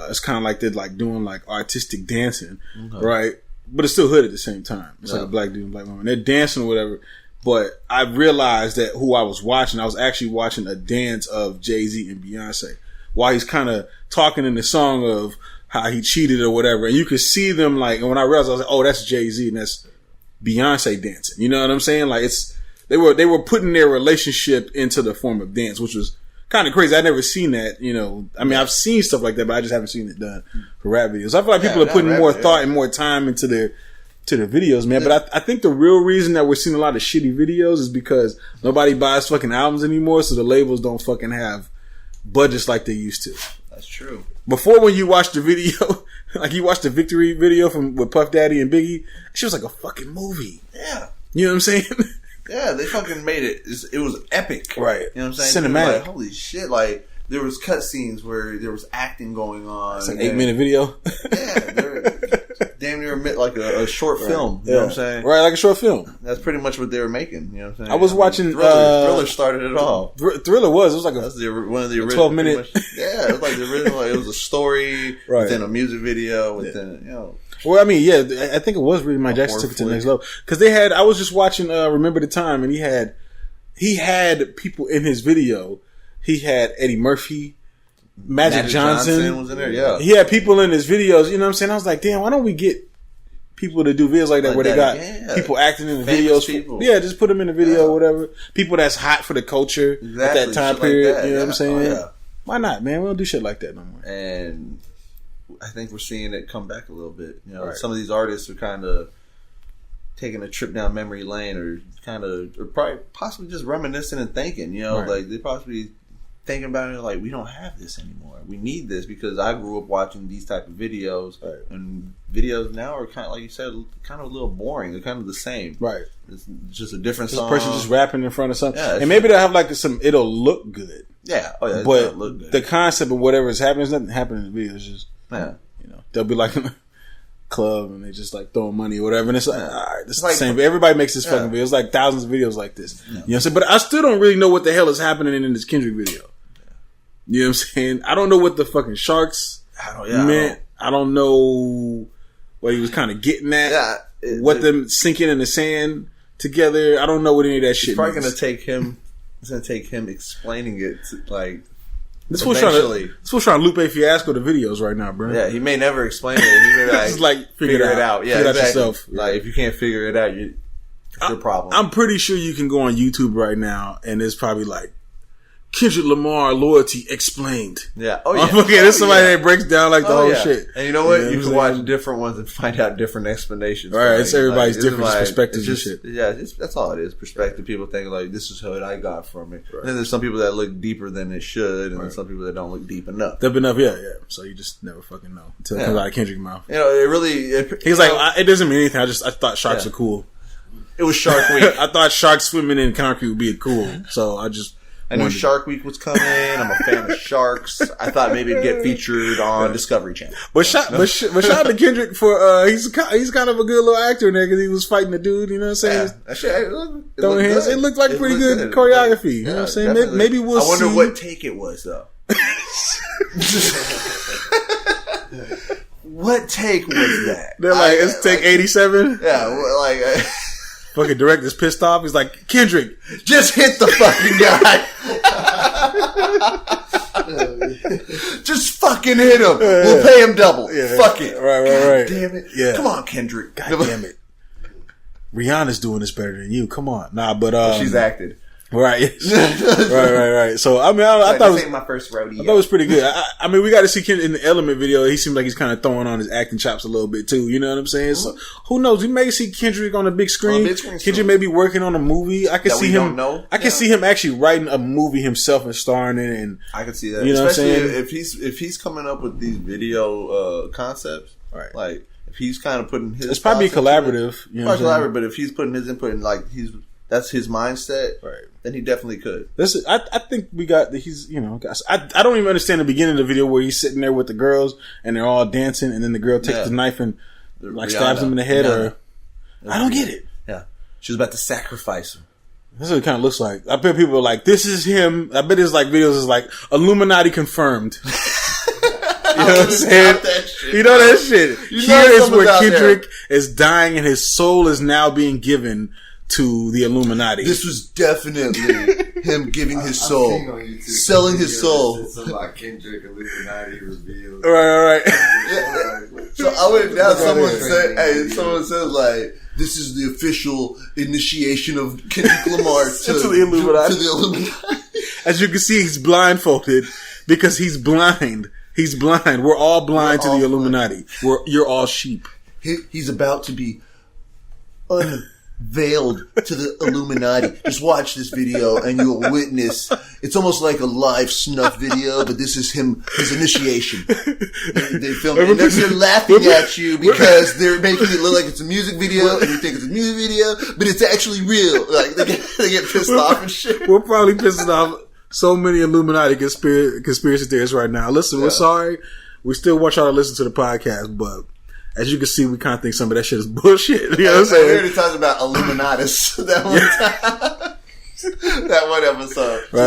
D: It's kind of like they're like doing like artistic dancing, right? But it's still hood at the same time. It's like a black dude and black woman. They're dancing or whatever. But I realized that who I was actually watching a dance of Jay-Z and Beyonce while he's kind of talking in the song of how he cheated or whatever. And you could see them like, and when I realized, I was like, oh, that's Jay-Z and that's Beyonce dancing. You know what I'm saying? Like they were putting their relationship into the form of dance, which was kind of crazy. I'd never seen that, you know. I mean, I've seen stuff like that, but I just haven't seen it done for rap videos. I feel like people are putting more thought and more time into their videos, man. But I think the real reason that we're seeing a lot of shitty videos is because nobody buys fucking albums anymore, so the labels don't fucking have budgets like they used to.
B: That's true.
D: Before, when you watched the video, like you watched the Victory video with Puff Daddy and Biggie, she was like a fucking movie.
B: Yeah.
D: You know what I'm saying?
B: Yeah, they fucking made it. It was epic.
D: Right.
B: You know what I'm saying?
D: Cinematic.
B: Like, holy shit. Like, there was cutscenes where there was acting going on.
D: It's like an 8-minute video.
B: Yeah. They're damn near like a short film. You know what I'm saying?
D: Right, like a short film.
B: That's pretty much what they were making. You know what I'm saying?
D: I was watching...
B: Thriller started it all.
D: Thriller was. It was like
B: one of the original...
D: 12-minute...
B: Yeah, it was like the original... It was a story within a music video within, you know...
D: Well, I mean, yeah, I think it was really Mike Jackson took it to the next level. Because I was just watching Remember the Time, and he had people in his video. He had Eddie Murphy, Magic Johnson
B: was in there, yeah.
D: He had people in his videos, you know what I'm saying? I was like, damn, why don't we get people to do videos like that where they got people acting in the videos? Yeah, just put them in the video or whatever. People that's hot for the culture at that time period, like that, you know what I'm saying? Oh, yeah. Why not, man? We don't do shit like that no more.
B: And I think we're seeing it come back a little bit. You know, some of these artists are kind of taking a trip down memory lane, or probably possibly just reminiscing and thinking. You know, like they possibly thinking about it like, we don't have this anymore. We need this because I grew up watching these type of videos, and videos now are kind of, like you said, kind of a little boring. They're kind of the same. Right. It's just a different song.
D: Person just rapping in front of something, and maybe they'll have like it'll look good.
B: Yeah. Oh yeah.
D: But
B: look good.
D: The concept of whatever is happening, there's nothing happening in the video. It's just. Yeah. You know, they'll be like in a club and they just like throwing money or whatever, and it's like, all right, this is the same. Everybody makes this fucking video. It's like thousands of videos like this. You know what I'm saying? But I still don't really know what the hell is happening in this Kendrick video. You know what I'm saying? I don't know what the fucking sharks meant. I don't know what he was kind of getting at. What them sinking in the sand together. I don't know what any of that shit
B: means.
D: It's
B: gonna take him explaining it to, like.
D: This fool's trying to Lupe Fiasco the videos right now, bro.
B: Yeah, he may never explain it. He may
D: just like figure it out.
B: Yeah,
D: figure it out yourself.
B: Like if you can't figure it out, it's your problem.
D: I'm pretty sure you can go on YouTube right now, and there's probably like Kendrick Lamar loyalty explained.
B: Yeah. Oh yeah.
D: Okay, there's somebody that breaks down like the whole shit.
B: And you know what? You can watch different ones and find out different explanations.
D: Right. It's everybody's different perspectives and shit.
B: Yeah, that's all it is. Perspective. People think like, this is what I got from it. Right. And then there's some people that look deeper than they should, and then some people that don't look deep enough.
D: Deep enough, yeah. So you just never fucking know until it comes out of Kendrick's mouth.
B: You know, it really.
D: He's like, it doesn't mean anything. I thought sharks are cool.
B: It was Shark Week.
D: I thought sharks swimming in concrete would be cool. So I knew
B: Shark Week was coming. I'm a fan of sharks. I thought maybe it'd get featured on Discovery Channel.
D: But shout out to Kendrick for he's kind of a good little actor in there because he was fighting the dude. You know what I'm saying? It looked like pretty good choreography. You know what I'm saying?
B: Definitely.
D: Maybe we'll see.
B: I wonder what take it was though. What take was that?
D: They're like, it's take 87.
B: Yeah, like.
D: Fucking director's pissed off. He's like, Kendrick,
B: just hit the fucking guy. Just fucking hit him. We'll pay him double.
D: Yeah.
B: Fuck it.
D: Right.
B: Damn it.
D: Yeah.
B: Come on, Kendrick.
D: God damn it. Rihanna's doing this better than you. Come on. Nah, but
B: she's acted.
D: Right. right. So I mean, I thought
B: this ain't my first rodeo.
D: I thought it was pretty good. I mean, we got to see Kendrick in the Element video. He seems like he's kind of throwing on his acting chops a little bit too. You know what I'm saying? So who knows? We may see Kendrick on a big screen. Kendrick may be working on a movie. I could see him. I could see him actually writing a movie himself and starring in it. And
B: I could see that.
D: You know
B: especially
D: what I'm saying?
B: if he's coming up with these video concepts,
D: right?
B: Like if he's kind of putting his.
D: It's probably collaborative. You know,
B: collaborative. But if he's putting his input in, like that's his mindset,
D: right?
B: Then he definitely could.
D: I think we got he's, you know, I don't even understand the beginning of the video where he's sitting there with the girls and they're all dancing and then the girl takes the knife and like stabs him in the head or I don't get it.
B: Yeah. She was about to sacrifice him.
D: This is what it kind of looks like. I bet people are like, this is him. I bet his like videos is like Illuminati confirmed. You know what I'm saying? You know that shit. Here is where Kendrick is dying and his soul is now being given to the Illuminati.
B: This was definitely him giving his soul, selling his soul.
E: Like Kendrick Illuminati revealed.
D: Right.
E: So I would now someone says like, this is the official initiation of Kendrick Lamar to the Illuminati.
D: As you can see, he's blindfolded because he's blind. He's blind. We're all blind to the Illuminati. You're all sheep.
B: He's about to be unveiled to the Illuminati. Just watch this video and you'll witness. It's almost like a live snuff video, but this is his initiation. They film it. And they're laughing at you because they're making it look like it's a music video and you think it's a music video, but it's actually real. Like they get pissed off and shit.
D: We're probably pissing off so many Illuminati conspiracy theorists right now. Listen, we're sorry. We still want y'all to listen to the podcast, but as you can see, we kind of think some of that shit is bullshit. You know what I'm saying?
B: We already talked about Illuminatus that one time. That one episode.
D: Right.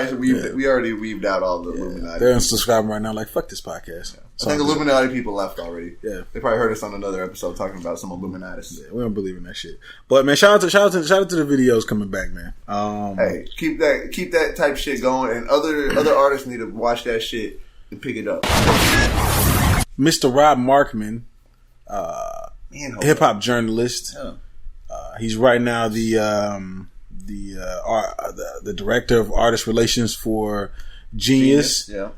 B: So we already weaved out all the Illuminati.
D: They're unsubscribing right now like, fuck this podcast.
B: I think Illuminati people left already.
D: Yeah.
B: They probably heard us on another episode talking about some Illuminatus.
D: Yeah, we don't believe in that shit. But man, shout out to the videos coming back, man.
B: Hey, keep that type shit going, and other artists need to watch that shit and pick it up.
D: Mr. Rob Markman, hip hop journalist.
B: Yeah.
D: He's right now the director of artist relations for Genius.
B: Yeah.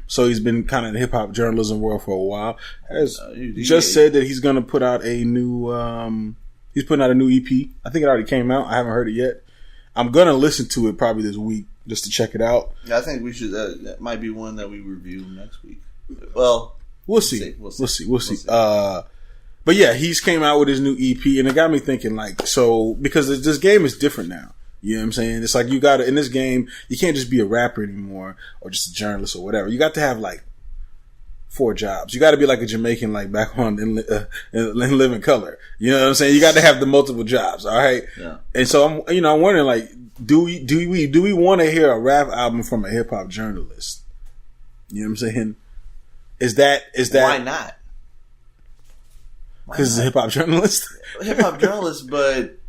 D: So he's been kind of in the hip hop journalism world for a while. Has just said that he's going to put out a new. He's putting out a new EP. I think it already came out. I haven't heard it yet. I'm going to listen to it probably this week just to check it out.
B: Yeah, I think we should. That might be one that we review next week. Well,
D: we'll see. We'll see. But yeah, he's came out with his new EP, and it got me thinking, like, so because this game is different now. You know what I'm saying? It's like you got to, in this game, you can't just be a rapper anymore or just a journalist or whatever. You got to have like 4 jobs. You got to be like a Jamaican, like back on in Living Color. You know what I'm saying? You got to have the multiple jobs. All right.
B: Yeah. And
D: so I'm wondering, like, do we want to hear a rap album from a hip hop journalist? You know what I'm saying? Is that
B: why not?
D: Because he's a hip hop journalist.
B: Hip hop journalist, but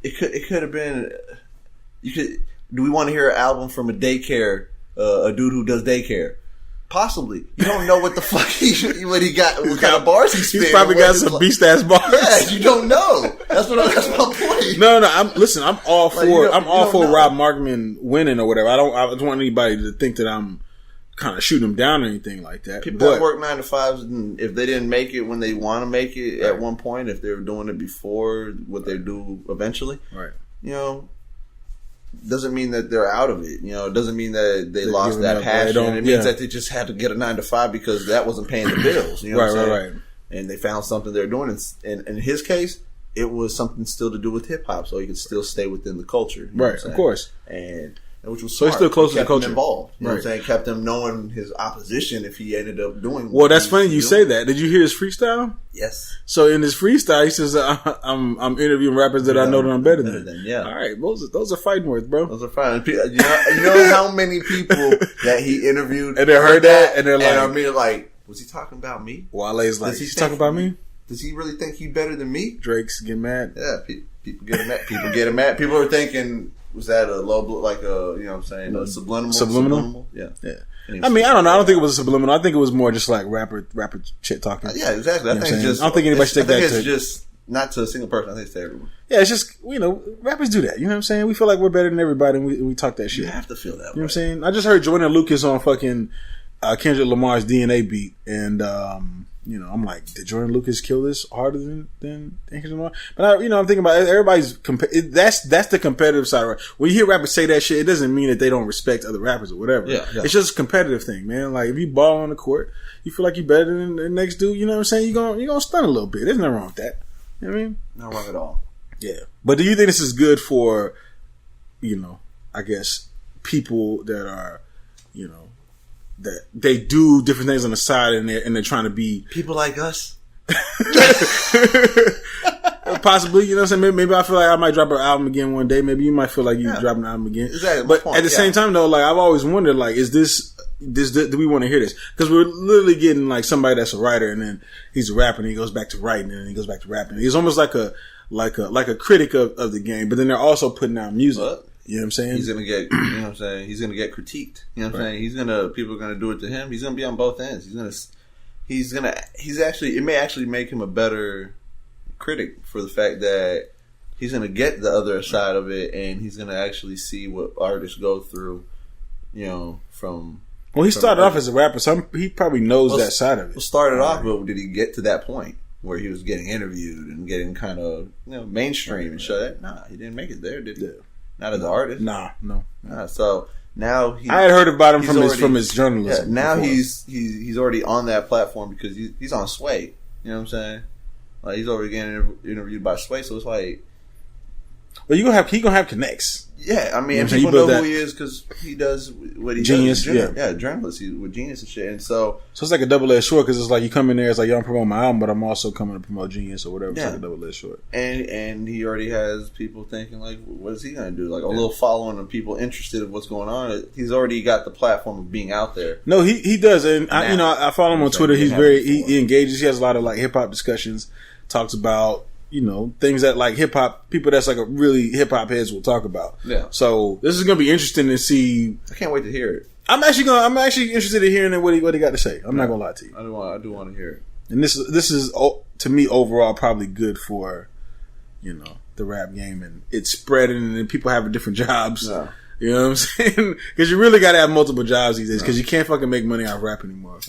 B: it could have been. Do we want to hear an album from a daycare? A dude who does daycare? Possibly. You don't know what the fuck what he got. What kind of bars he's spitting.
D: He's probably got some beast ass bars.
B: Yeah, you don't know. That's my point.
D: No. I'm all for. I'm all for Rob Markman winning or whatever. I don't want anybody to think that I'm kind of shooting him down or anything like that.
B: People that work 9 to 5s, and if they didn't make it when they want to make it at one point, if they were doing it before what they do eventually,
D: right?
B: You know, doesn't mean that they're out of it. You know, it doesn't mean that they lost that passion. It means that they just had to get a 9 to 5 because that wasn't paying the bills. You know what I'm saying? Right. And they found something they're doing. And in his case, it was something still to do with hip hop, so he could still stay within the culture. You know
D: right, of course.
B: And which was
D: so he's still close to the culture.
B: Involved. You know what I'm saying? Kept him knowing his opposition if he ended up doing.
D: Well, that's funny you say that. Did you hear his freestyle?
B: Yes.
D: So in his freestyle, he says, "I'm interviewing rappers that I know that I'm better than."
B: Yeah.
D: All right, those are fighting words, bro.
B: Those are fighting. You know how many people that he interviewed
D: and they heard that and they're like,
B: I mean, like, was he talking about me?
D: Wale's like, he's talking about me.
B: Does he really think he's better than me?
D: Drake's getting mad.
B: Yeah, people get mad. People get mad. People are thinking, was that a low blow, like a, you know what I'm saying, a subliminal? Yeah.
D: I mean, I don't know. I don't think it was a subliminal. I think it was more just like rapper shit talking.
B: Yeah, exactly.
D: I don't think anybody should take that.
B: It's just not to a single person. I think it's to everyone.
D: Yeah, it's just, rappers do that. You know what I'm saying? We feel like we're better than everybody, and we talk that shit.
B: You have to feel that way.
D: You know what I'm saying? I just heard Jordan Lucas on fucking Kendrick Lamar's DNA beat, and I'm like, did Jordan Lucas kill this harder than Kendrick Lamar? But I'm thinking about it, everybody's that's the competitive side of it. When you hear rappers say that shit, it doesn't mean that they don't respect other rappers or whatever.
B: Yeah.
D: It's just a competitive thing, man. Like if you ball on the court, you feel like you're better than the next dude. You know what I'm saying? You're gonna stun a little bit. There's nothing wrong with that. You know what I mean?
B: Not wrong at all.
D: Yeah. But do you think this is good for, I guess people that are, that they do different things on the side and they're trying to be
B: people like us?
D: Possibly, you know what I'm saying? Maybe I feel like I might drop an album again one day. Maybe you might feel like you drop an album again.
B: Exactly.
D: But at the same time though, like I've always wondered, like, is this do we want to hear this? Because we're literally getting like somebody that's a writer and then he's a rapper and he goes back to writing and then he goes back to rapping. He's almost like a critic of the game, but then they're also putting out music. You know what I'm saying?
B: He's gonna get, he's gonna get critiqued. You know what I'm saying? People are gonna do it to him. He's gonna be on both ends. It may actually make him a better critic for the fact that he's gonna get the other side of it and he's gonna actually see what artists go through, from.
D: Well, he started off as a rapper, so he probably knows that side of it.
B: Started off, but did he get to that point where he was getting interviewed and getting kind of mainstream and shit? Nah, he didn't make it there, did he? Yeah. Not as an artist.
D: No.
B: So now
D: I had heard about him from his journalism.
B: Yeah, now he's already on that platform because he's on Sway. You know what I'm saying? Like he's already getting interviewed by Sway, so it's like,
D: well, he gonna have connects.
B: Yeah, I mean, and people know who he is because he does what he
D: Genius,
B: does. Yeah, journalist. He's with Genius and shit. And so
D: it's like a double-edged sword because it's like you come in there, it's like, yo, I'm promoting my album, but I'm also coming to promote Genius or whatever. Yeah. It's like a double-edged sword.
B: And he already has people thinking like, what is he going to do? Like a little following of people interested in what's going on. He's already got the platform of being out there.
D: No, he does, and I follow him on Twitter. He's he engages. He has a lot of like hip hop discussions. Talks about things that like hip hop people that's like a really hip hop heads will talk about.
B: Yeah.
D: So this is gonna be interesting to see.
B: I can't wait to hear it.
D: I'm actually interested in hearing what he got to say. I'm not gonna lie to you.
B: I do want to hear it.
D: And this is to me overall probably good for the rap game and it's spreading and people having different jobs.
B: No.
D: You know what I'm saying? Because you really got to have multiple jobs these days because you can't fucking make money off rap anymore.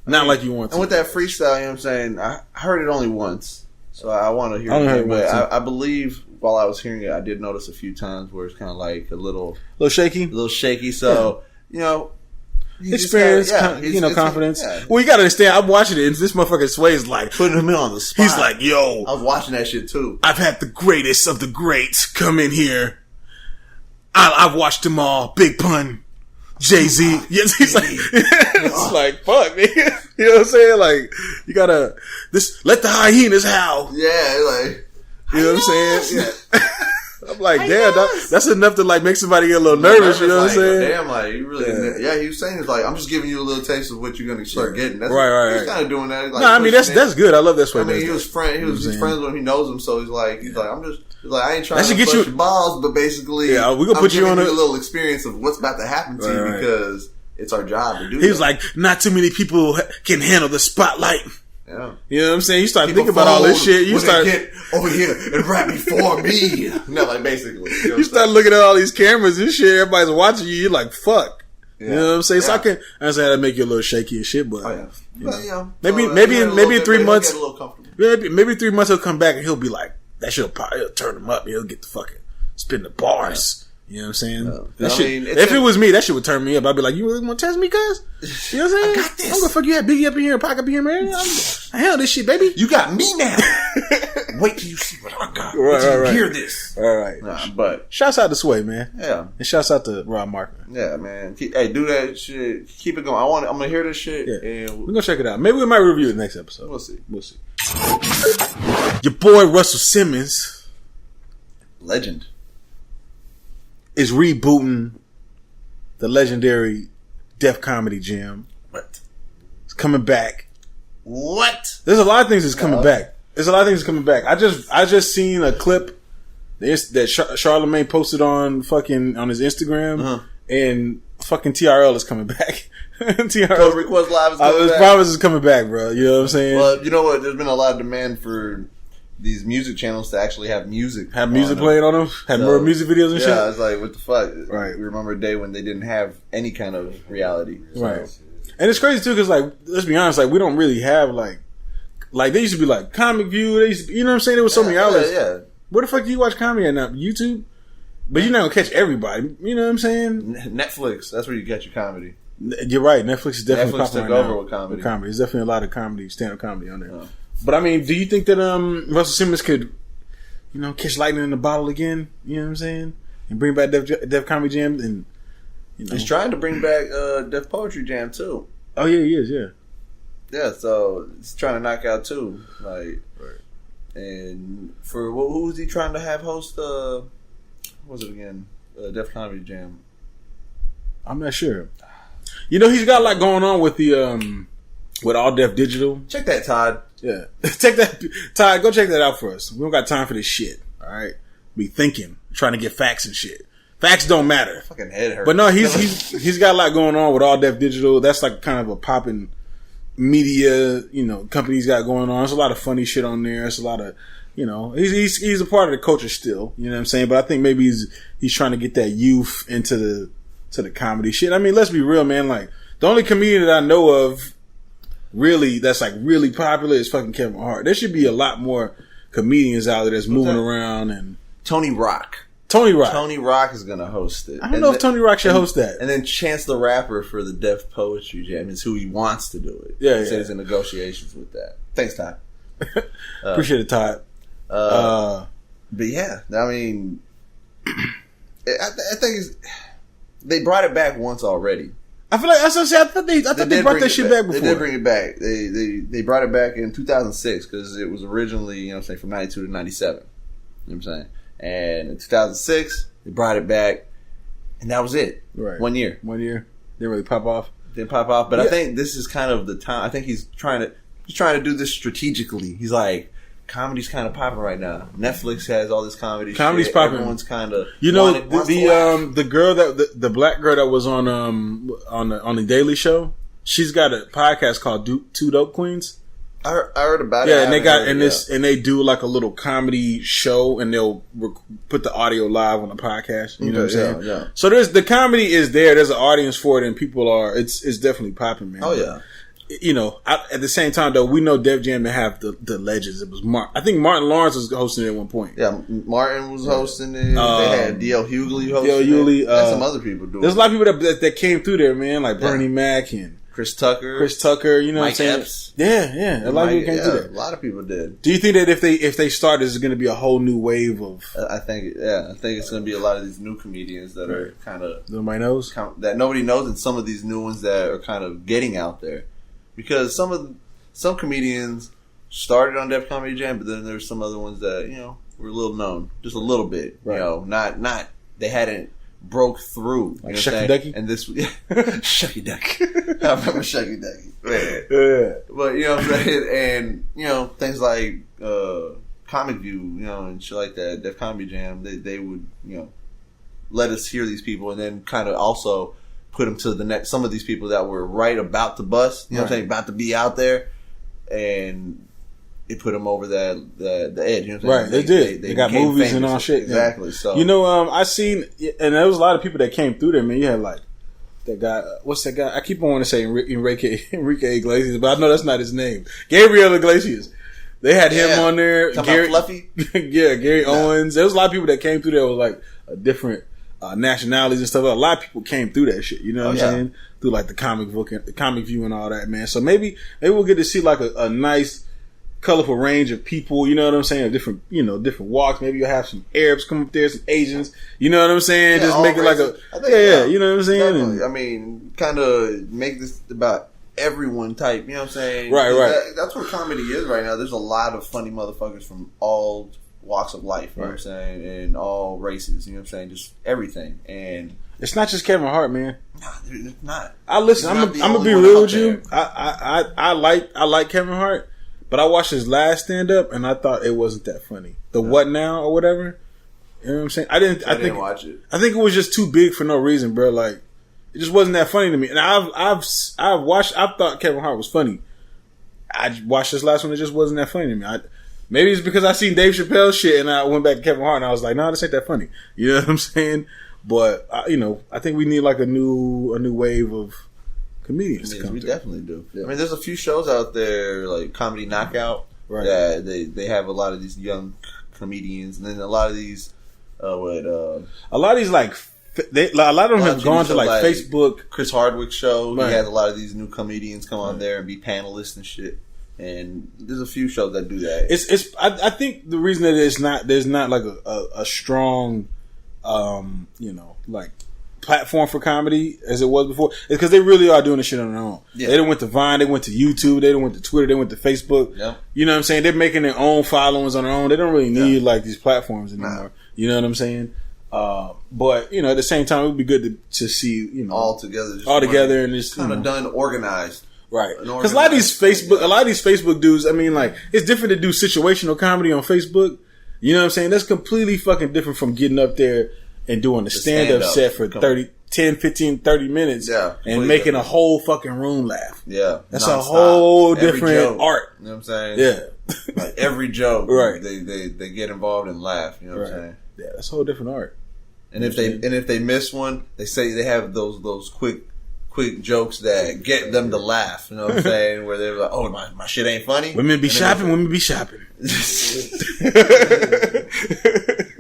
D: Not like you want to.
B: And with that freestyle, you know what I'm saying? I heard it only once. So I want to hear it again, but I believe while I was hearing it, I did notice a few times where it's kind of like a little shaky. So
D: experience, confidence.
B: Yeah.
D: Well, you gotta understand. I'm watching it, and this motherfucker Sway's like
B: putting him on the spot.
D: He's like, "Yo,
B: I was watching that shit too.
D: I've had the greatest of the greats come in here. I've watched them all. Big Pun, Jay-Z. Yes, he's like, it's like, fuck, nigga. You know what I'm saying? Like, you gotta let the hyenas howl.
B: Yeah, like,
D: you know what I'm saying? Yeah. I'm like, damn, that's enough to like make somebody get a little nervous. You know what I'm saying?
B: Damn, like you really, he was saying it's like I'm just giving you a little taste of what you're gonna start getting. That's
D: right.
B: He's kind of doing that. Like,
D: no, I mean that's good. I love that way.
B: I mean, he was friends with him. He knows him, so he's like, I ain't trying to get your balls, but basically,
D: we gonna put you on
B: a little experience of what's about to happen to you because it's our job to do.
D: He was like, not too many people can handle the spotlight.
B: Yeah.
D: You know what I'm saying? You start thinking about all this shit. You start
B: get over here and rap before me. No, like basically.
D: You start looking at all these cameras and shit. Everybody's watching you. You're like, fuck. Yeah. You know what I'm saying? So I understand how to make you a little shaky and shit, but maybe in 3 months, maybe 3 months he'll come back and he'll be like, that shit'll turn him up. He'll get the fucking spin the bars. You know what I'm saying? If it was me, that shit would turn me up. I'd be like, you really want to test me, cuz? You know what I'm saying?
B: I got this.
D: I'm gonna fuck you had Biggie up in here and Pac up in here, man. I handle this shit, baby.
B: You got me now. Wait till you see what I got. Wait till you hear this.
D: All right.
B: But
D: shouts out to Sway, man.
B: Yeah.
D: And shouts out to Rob Markman.
B: Yeah, man. Hey, do that shit. Keep it going. I'm gonna hear this shit.
D: Yeah. And we're gonna check it out. Maybe we might review it next episode.
B: We'll see.
D: Your boy Russell Simmons,
B: legend,
D: is rebooting the legendary Def Comedy Jam.
B: What?
D: It's coming back.
B: What?
D: There's a lot of things that's coming back. I just seen a clip that Charlemagne posted on his Instagram, and fucking TRL is coming back.
B: TRL Request Live is coming back.
D: Promise is coming back, bro. You know what I'm saying?
B: Well, you know what? There's been a lot of demand for these music channels to actually have music.
D: Have music playing on them? Have more music videos and shit?
B: Yeah, I was like, what the fuck?
D: Right.
B: We remember a day when they didn't have any kind of reality. So.
D: Right. And it's crazy too, because like, let's be honest, like we don't really have like they used to be like Comic View. They used to be, you know what I'm saying? There was so many outlets.
B: Yeah.
D: Where the fuck do you watch comedy at now? YouTube? But you're not gonna catch everybody. You know what I'm saying?
B: Netflix. That's where you get your comedy.
D: You're right. Netflix is definitely
B: took
D: right
B: over
D: now
B: with comedy.
D: There's definitely a lot of comedy, stand-up comedy on there.
B: Oh.
D: But I mean, do you think that Russell Simmons could, catch lightning in the bottle again? You know what I'm saying? And bring back Def Comedy Jam and
B: he's trying to bring back Def Poetry Jam too.
D: Oh yeah, he is. Yeah.
B: Yeah, so he's trying to knock out too. Like,
D: right.
B: And for who was he trying to have host? What was it again? Def Comedy Jam.
D: I'm not sure. He's got a lot going on with the with All Def Digital.
B: Check that, Todd.
D: Yeah, check that, Todd. Go check that out for us. We don't got time for this shit. All right, be thinking, trying to get facts and shit. Facts don't matter.
B: Fucking head hurts.
D: But no, he's got a lot going on with All Def Digital. That's like kind of a popping media, companies got going on. There's a lot of funny shit on there. It's a lot of, he's a part of the culture still. You know what I'm saying? But I think maybe he's trying to get that youth into the comedy shit. I mean, let's be real, man. Like the only comedian that I know of really that's like really popular is fucking Kevin Hart. There should be a lot more comedians out there that's moving around. And
B: Tony Rock is gonna host it.
D: I don't know if Tony Rock should host that.
B: And then Chance the Rapper for the Def Poetry Jam is who he wants to do it.
D: Yeah,
B: he says in negotiations with that. Thanks, Todd.
D: Appreciate it, Todd.
B: But yeah, I mean, I think they brought it back once already.
D: I feel like I thought they brought that shit back before.
B: They did bring it back. They brought it back in 2006 because it was originally from 92 to 97. You know what I'm saying? And in 2006 they brought it back, and that was it.
D: Right,
B: 1 year.
D: Didn't really pop off.
B: But I think this is kind of the time. I think he's trying to do this strategically. He's like, comedy's kind of popping right now. Netflix has all this comedy.
D: Comedy's
B: shit.
D: Popping.
B: Everyone's kind of
D: the girl the black girl that was on the Daily Show. She's got a podcast called Two Dope Queens.
B: I heard about it.
D: Yeah, and they do like a little comedy show, and they'll put the audio live on the podcast. You know what I'm saying?
B: Yeah.
D: So the comedy is there. There's an audience for it, and people are. It's definitely popping, man.
B: Oh yeah.
D: At the same time though, we know Def Jam to have the legends. It was I think Martin Lawrence was hosting it at one point.
B: Yeah, Martin was hosting it. They had D.L. Hughley hosting it. And some other people doing it.
D: There's a lot of people that came through there, man, like Bernie Mac and
B: Chris Tucker,
D: you know
B: Mike
D: what I'm saying?
B: Epps.
D: Yeah. A lot of people came through there.
B: A lot of people did.
D: Do you think that if they start, there's going to be a whole new wave of?
B: I think it's going to be a lot of these new comedians that are kind of
D: nobody knows
B: that nobody knows, and some of these new ones that are kind of getting out there. Because some comedians started on Def Comedy Jam, but then there's some other ones that were a little known, just a little bit.
D: Right.
B: Not they hadn't broke through.
D: Like Shucky Ducky,
B: and this Shucky Ducky. I remember Shucky Ducky.
D: Yeah.
B: But you know what I'm saying, and things like Comic View, and shit like that. Def Comedy Jam, they would let us hear these people, and then kind of also put them to the next. Some of these people that were right about to bust, what I'm saying, about to be out there, and it put them over the edge. You know what I'm saying?
D: Right, they did. They got movies famous. And all shit.
B: Exactly. Yeah.
D: So I seen, and there was a lot of people that came through there. Man, you had like that guy. What's that guy? I keep on wanting to say Enrique Iglesias, but I know that's not his name. Gabriel Iglesias. They had him on there.
B: Gary Fluffy.
D: Yeah, Gary Owens. There was a lot of people that came through there with like a different nationalities and stuff. A lot of people came through that shit. You know what I'm saying? Through like the comic view and all that, man. So maybe we'll get to see like a nice, colorful range of people. You know what I'm saying? Different walks. Maybe you'll have some Arabs come up there, some Asians. You know what I'm saying? Just make it like you know what I'm saying?
B: Definitely. I mean, kind of make this about everyone type. You know what I'm saying?
D: Right.
B: That's what comedy is right now. There's a lot of funny motherfuckers from all walks of life, you know what I'm saying, and all races, you know what I'm saying, just everything. And
D: it's not just Kevin Hart, man.
B: Nah, dude, it's not.
D: I'm gonna be real with you. I like Kevin Hart, but I watched his last stand up and I thought it wasn't that funny. What Now or whatever. You know what I'm saying? I didn't watch it. I think it was just too big for no reason, bro. Like it just wasn't that funny to me. And I thought Kevin Hart was funny. I watched this last one, it just wasn't that funny to me. Maybe it's because I seen Dave Chappelle shit and I went back to Kevin Hart and I was like, no, this ain't that funny. You know what I'm saying? But I think we need like a new wave of comedians to come
B: we
D: through.
B: Definitely do. Yeah. I mean, there's a few shows out there like Comedy Knockout that they have a lot of these young comedians, and then a lot of these a lot of these like a lot of them have gone to like Facebook. Chris Hardwick show. Right. He has a lot of these new comedians come on there and be panelists and shit. And there's a few shows that do that.
D: I think the reason that there's not like a strong like platform for comedy as it was before is because they really are doing this shit on their own. Yeah. They done went to Vine, they went to YouTube, they done went to Twitter, they went to Facebook. Yeah. You know what I'm saying? They're making their own followings on their own. They don't really need like these platforms anymore. Nah. You know what I'm saying? But at the same time, it would be good to see
B: all together,
D: and just
B: kind of done organized.
D: Right, because a lot of these Facebook dudes. I mean, like it's different to do situational comedy on Facebook. You know what I'm saying? That's completely fucking different from getting up there and doing a stand-up set for 10, 15, 30 minutes and making a whole fucking room laugh.
B: Yeah.
D: That's a whole different art.
B: You know what I'm saying?
D: Yeah.
B: Like every joke,
D: right.
B: They get involved and laugh. You know what I'm saying?
D: Yeah, that's a whole different art.
B: And if they miss one, they say they have those quick jokes that get them to laugh. You know what I'm saying? Where they're like, "Oh, my shit ain't funny."
D: Women be shopping.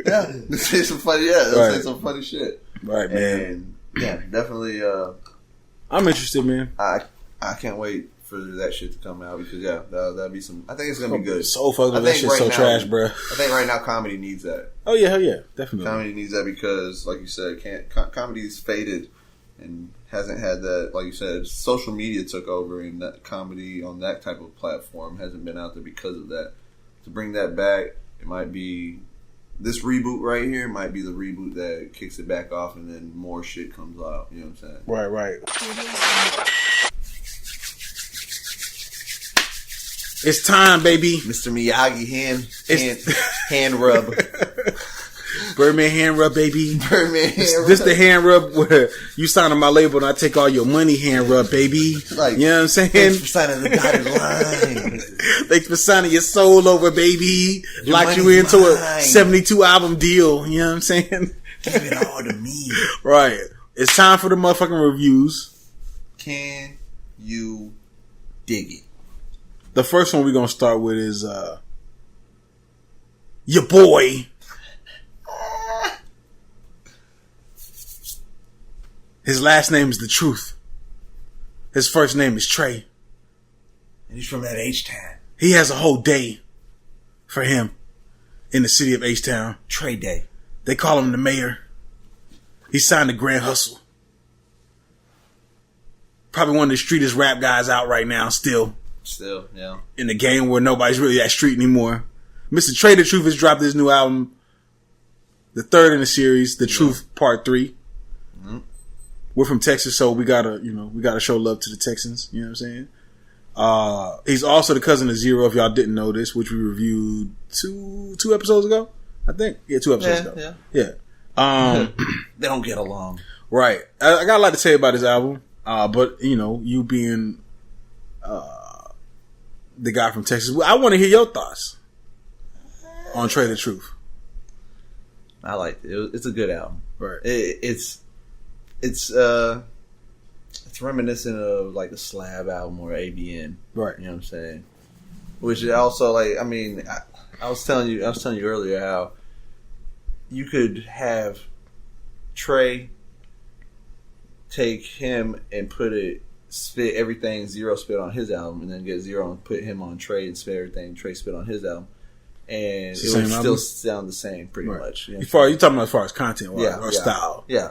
B: Yeah, let's say some funny. Yeah, let's say some funny shit.
D: Right, man.
B: And definitely.
D: I'm interested, man.
B: I can't wait for that shit to come out because that'll be some. I think it's gonna be good.
D: So fucking that shit's so trash, bro.
B: I think right now comedy needs that.
D: Oh yeah, hell yeah, definitely.
B: Comedy needs that because, like you said, comedy's faded and hasn't had that. Like you said, social media took over, and that comedy on that type of platform hasn't been out there because of that. To bring that back, it might be this reboot right here. Might be the reboot that kicks it back off, and then more shit comes out. You know what I'm saying?
D: Right. It's time, baby.
B: Mr. Miyagi hand rub.
D: Birdman hand rub, baby.
B: Birdman hand rub.
D: This the hand rub where you sign on my label and I take all your money hand rub, baby.
B: Like,
D: you know what I'm saying?
B: Thanks for signing the dotted line.
D: Thanks for signing your soul over, baby. Locked you into a 72 album deal. You know what I'm saying?
B: Give it all to me.
D: Right. It's time for the motherfucking reviews.
B: Can you dig it?
D: The first one we're going to start with is your boy. His last name is The Truth. His first name is Trae.
B: And he's from that H-Town.
D: He has a whole day for him in the city of H-Town.
B: Trae Day.
D: They call him the mayor. He signed to Grand Hustle. Probably one of the streetest rap guys out right now still.
B: Still, yeah.
D: In the game where nobody's really that street anymore. Mr. Trae The Truth has dropped his new album. The third in the series, The Truth Part 3. Mm-hmm. We're from Texas, so we gotta show love to the Texans. You know what I'm saying? He's also the cousin of Zero, if y'all didn't know this, which we reviewed two episodes ago, I think. Yeah, 2 episodes ago. Yeah.
B: They don't get along.
D: Right. I got a lot to say about his album, but you being the guy from Texas, I want to hear your thoughts on Trae The Truth.
B: I like it. It's a good album.
D: Right.
B: It's reminiscent of like a Slab album or ABN.
D: Right.
B: You know what I'm saying? Which is also like, I mean, I was telling you earlier how you could have Trae take him and spit everything Zero spit on his album, and then get Zero and put him on Trae and spit everything Trae spit on his album. And it would still sound the same, pretty much. You know
D: you talking about as far as content or style?
B: Yeah.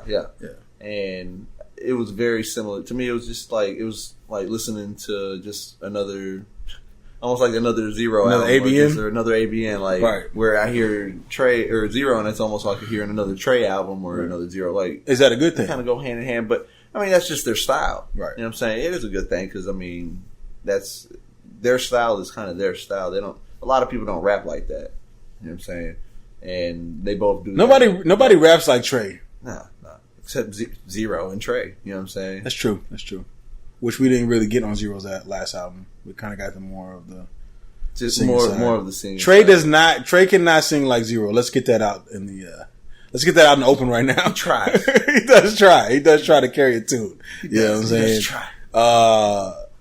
B: And it was very similar to me. It was like listening to just almost like another Zero,
D: another ABN,
B: or another ABN, where I hear Trae or Zero, and it's almost like hearing another Trae album or another Zero. Like,
D: is that a good thing?
B: They kind of go hand in hand, but I mean that's just their style,
D: right?
B: You know what I'm saying? It is a good thing because I mean that's their style is kind of their style. A lot of people don't rap like that. You know what I'm saying? And they both do.
D: Nobody raps like Trae.
B: No. Except Zero and Trae. You know what I'm saying?
D: That's true. Which we didn't really get on Zero's last album. We kind of got the more of the
B: Just more of the singing.
D: Trae cannot sing like Zero. Let's get that out in the open right now.
B: He tries.
D: He does try to carry a tune. You know what I'm saying?
B: He does try.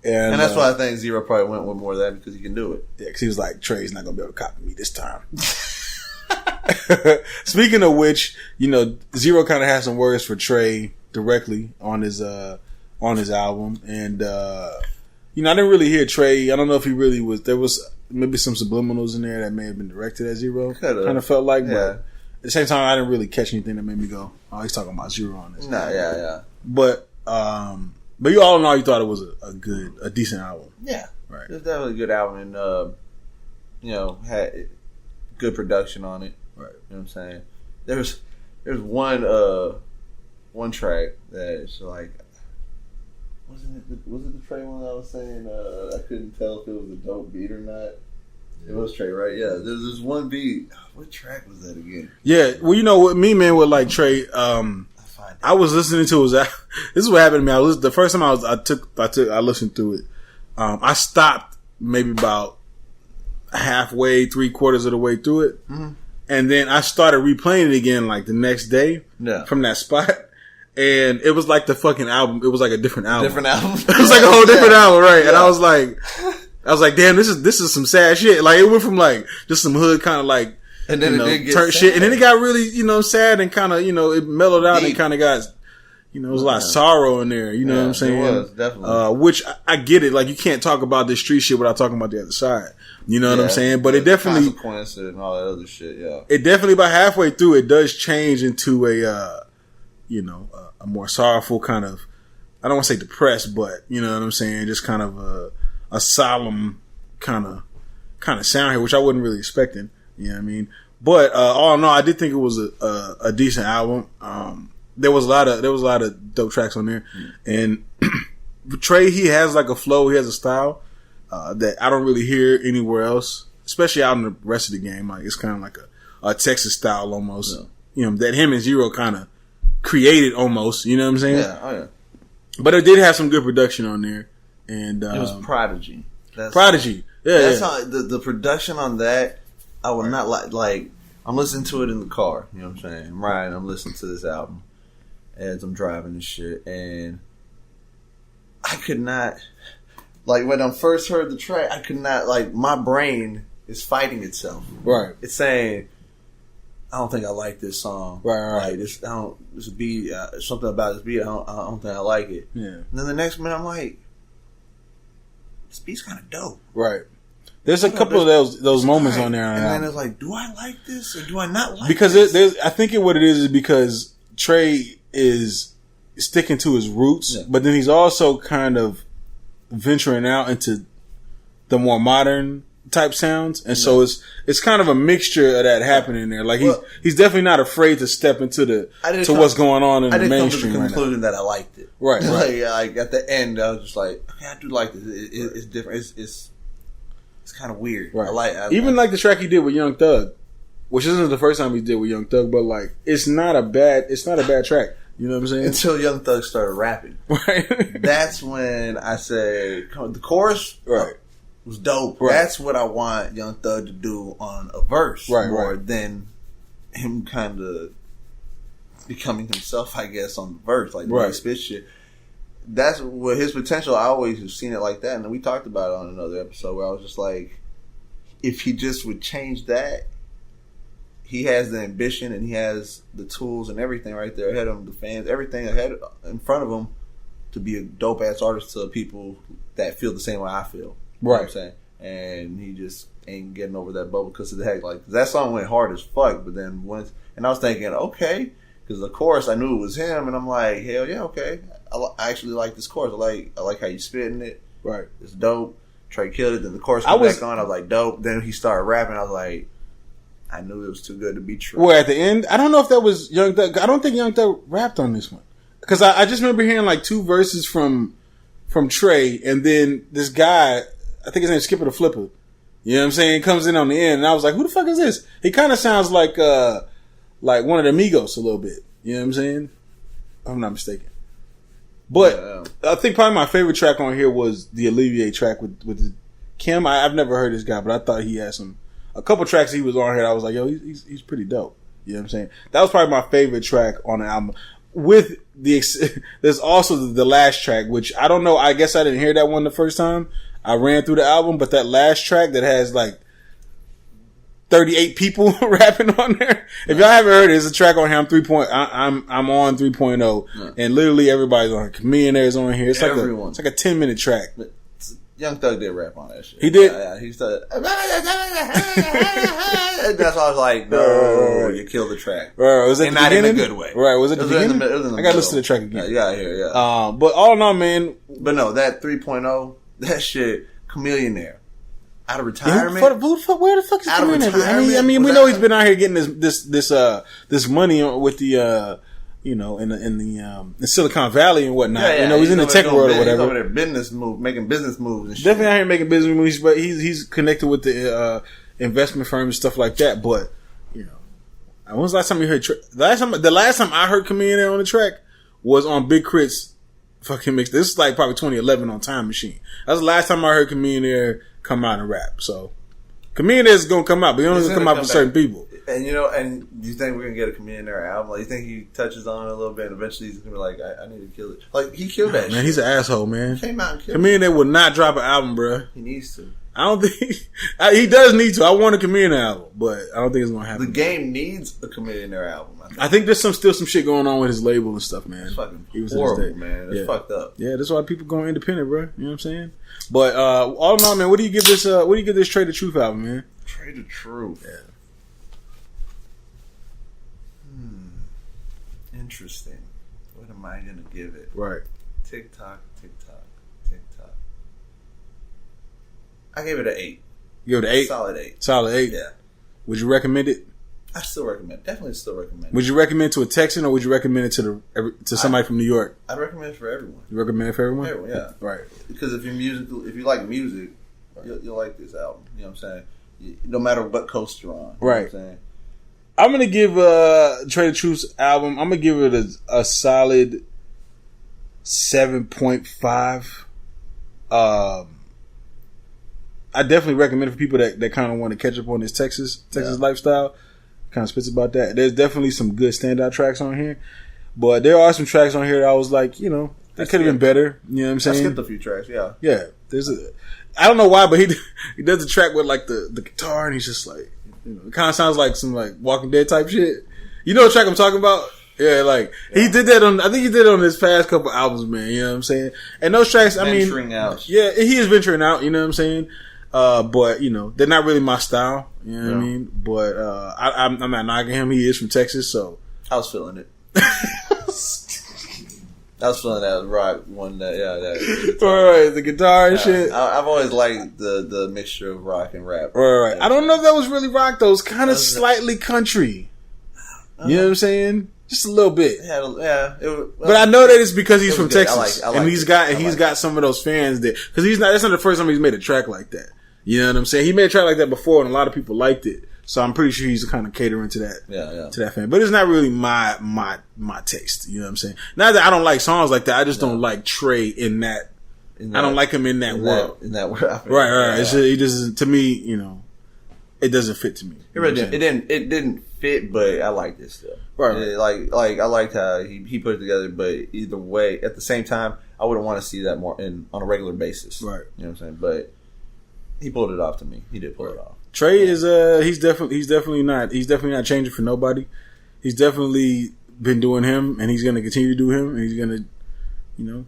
B: And that's why I think Zero probably went with more of that because he can do it.
D: Yeah, because he was like, Trae's not going to be able to copy me this time. Speaking of which, Zero kind of has some words for Trae directly on his album. And, I didn't really hear Trae. I don't know if he really was. There was maybe some subliminals in there that may have been directed at Zero. Kind of felt like, but at the same time, I didn't really catch anything that made me go, oh, he's talking about Zero on this.
B: Yeah.
D: But you all in all, you thought it was a decent album.
B: Yeah.
D: Right.
B: It was definitely a good album and, had good production on it.
D: Right.
B: You know what I'm saying? There's one track that's like, was it the Trae one I was saying? I couldn't tell if it was a dope beat or not. It was Trae, right? Yeah. There's this one beat. What track was that again?
D: Yeah. Well, what me, man, with like Trae, I was listening to his. This is what happened to me. The first time I listened to it. I stopped maybe about halfway, 3/4 of the way through it, and then I started replaying it again like the next day from that spot. And it was like the fucking album. It was like a different album.
B: Different album.
D: It was like a whole different album, right? Yeah. And I was like, damn, this is some sad shit. Like it went from like just some hood kind of like,
B: and then it did get
D: turn
B: sad.
D: Shit, and then it got really, sad and kind of, it mellowed out and kind of got, there was a lot of sorrow in there. You know what I'm saying?
B: It was definitely.
D: Which I get it. Like you can't talk about this street shit without talking about the other side. You know what I'm saying? But it definitely
B: consequences and all that other shit. Yeah.
D: It definitely about halfway through it does change into a more sorrowful kind of, I don't want to say depressed, but you know what I'm saying, just kind of a solemn kind of sound here, which I wasn't really expecting. You know what I mean? But all in all, I did think it was a decent album. There was a lot of dope tracks on there, and Trae, he has like a flow, he has a style that I don't really hear anywhere else, especially out in the rest of the game. Like it's kind of like a Texas style almost. Yeah. That him and Zero kind of created almost, you know what I'm saying?
B: Yeah, oh yeah.
D: But it did have some good production on there, and
B: it was Prodigy.
D: Prodigy,
B: That's how the production on that. I would not like. I'm listening to it in the car. You know what I'm saying? I'm riding. I'm listening to this album as I'm driving and shit, and I could not. Like when I first heard the track, I could not. Like my brain is fighting itself.
D: Right.
B: It's saying, I don't think I like this song.
D: Right.
B: Like this beat, something about this beat. I don't think I like it.
D: Yeah.
B: And then the next minute, I'm like, this beat's kind of dope.
D: Right. There's a couple of those moments on there.
B: And then it's like, do I like this or do I not like
D: because
B: this?
D: Because I think what it is because Trae is sticking to his roots, but then he's also kind of venturing out into the more modern type sounds, and so it's kind of a mixture of that happening there. Like he's definitely not afraid to step into what's going on in the mainstream.
B: I didn't come to the conclusion that I liked it.
D: Right.
B: Like at the end, I was just like, okay, I do like this. It's different. It's kind of weird.
D: Right. Like the track he did with Young Thug, which isn't the first time he did with Young Thug, but like it's not a bad track. You know what I'm saying?
B: Until Young Thug started rapping.
D: Right.
B: That's when I said the chorus.
D: Right.
B: Was dope.
D: Right.
B: That's what I want Young Thug to do on a verse more than him kind of becoming himself, I guess, on the verse, like the way he spit shit. That's what his potential. I always have seen it like that, and we talked about it on another episode where I was just like, if he just would change that, he has the ambition and he has the tools and everything right there ahead of him, the fans, everything ahead in front of him to be a dope ass artist to people that feel the same way I feel. You know what I'm saying? And he just ain't getting over that bubble because of the heck. Like, that song went hard as fuck, but then and I was thinking, okay, because of course I knew it was him, and I'm like, hell yeah, okay. I actually like this chorus. I like how you spitting it. Right. It's dope. Trae killed it. Then the chorus came back on. I was like, dope. Then he started rapping. I was like, I knew it was too good to be true.
D: Well, at the end, I don't know if that was Young Thug. I don't think Young Thug rapped on this one. Because I just remember hearing like 2 verses from Trae, and then this guy, I think his name's Skipper the Flipper. You know what I'm saying? Comes in on the end, and I was like, who the fuck is this? He kind of sounds like one of the Migos a little bit. You know what I'm saying? If I'm not mistaken. But I think probably my favorite track on here was the Alleviate track with Kim. I've never heard this guy, but I thought he had a couple tracks he was on here. I was like, yo, he's pretty dope. You know what I'm saying? That was probably my favorite track on the album. With there's also the last track, which I don't know. I guess I didn't hear that one the first time I ran through the album, but that last track that has like 38 people rapping on there. If y'all haven't heard it, it's a track on here. I'm on 3.0, and literally everybody's on here. Chameleonaire's on here. It's like a 10-minute track.
E: Young Thug did rap on that shit.
D: He did.
E: Yeah, he started. That's why I was like, no, you killed the track.
D: Was it
E: and not in a good way.
D: Right? Was it the beginning?
E: It was in the
D: I gotta listen to the track again.
E: You gotta hear it. Yeah.
D: But all in all, man.
E: But no, that 3.0, that shit, Chameleonaire. Out of retirement.
D: Where the fuck is Chameleonaire? I mean, we know he's been out here getting this money with the in Silicon Valley and whatnot.
E: Yeah,
D: he's in the tech world or whatever.
E: He's over there making business moves and shit.
D: Definitely out here making business moves, but he's connected with the investment firms and stuff like that. But when was the last time you heard? The last time I heard Chameleonaire on the track was on Big Crit's fucking mix. This is like probably 2011 on Time Machine. That's the last time I heard Chameleonaire come out and rap. So Chameleonaire is gonna come out, but he only gonna come out for certain people.
E: And and you think we're gonna get a Chameleonaire album? Like, you think he touches on it a little bit, and eventually he's gonna be like, I need to kill it. Like, he killed that shit.
D: Man, he's an asshole, man.
E: He came out and killed
D: Chameleonaire will not drop an album, bro.
E: He needs to.
D: I don't think he does need to. I want a Chameleonaire album, but I don't think it's gonna happen.
E: The game needs a Chameleonaire album.
D: I think there's still some shit going on with his label and stuff, man.
E: It's fucking horrible, man. It's fucked up.
D: Yeah, that's why people going independent, bro. You know what I'm saying? But all in all, man, what do you give this Trae the Truth album, man?
E: Trae the Truth.
D: Yeah.
E: Interesting. What am I gonna give it?
D: Right.
E: TikTok. I gave it an 8.
D: You give it an 8?
E: Solid 8.
D: Solid 8?
E: Yeah.
D: Would you recommend it?
E: I still recommend it. Definitely still recommend it.
D: Would you recommend it to a Texan, or would you recommend it to somebody from New York?
E: I'd recommend it for everyone.
D: You recommend it for everyone?
E: Everyone, yeah.
D: Right.
E: Because if you like music, you'll like this album. You know what I'm saying? No matter what coast you're on. You
D: right.
E: Know what I'm saying?
D: I'm going to give Trae the Truth's album, I'm going to give it a solid 7.5. I definitely recommend it for people that kind of want to catch up on this Texas lifestyle. Kind of spits about that. There's definitely some good standout tracks on here, but there are some tracks on here that I was like, they could have been better. You know what I'm saying?
E: I skipped a few tracks. Yeah.
D: Yeah. I don't know why, but he does a track with like the guitar, and he's just like, it kind of sounds like some like Walking Dead type shit. You know what track I'm talking about? Yeah, he did that I think he did it on his past couple albums, man. You know what I'm saying? And those tracks,
E: venturing out.
D: Yeah, he is venturing out. You know what I'm saying? But they're not really my style. You know what I mean? But I'm not knocking him. He is from Texas, so
E: I was feeling it. I was feeling that rock one.
D: The guitar and shit.
E: I've always liked the mixture of rock and rap.
D: Right. I don't know if that was really rock though. It's kind of slightly country. You know what I'm saying? Just a little bit. But I know that it's because he's from Texas, and he's got some of those fans there. Because that's not the first time he's made a track like that. You know what I'm saying? He made a track like that before, and a lot of people liked it. So I'm pretty sure he's kind of catering to that, to that fan. But it's not really my taste. You know what I'm saying? Not that I don't like songs like that. I just don't like Trae in that. I don't like him in that world.
E: In that world,
D: right. It's just, he doesn't. To me, it doesn't fit to me.
E: It didn't fit, but I liked it still.
D: Right.
E: Like I liked how he put it together. But either way, at the same time, I wouldn't want to see that more on a regular basis.
D: Right.
E: You know what I'm saying? But he pulled it off to me. He did pull it off.
D: Trae is he's definitely not changing for nobody. He's definitely been doing him, and he's going to continue to do him, and he's going to,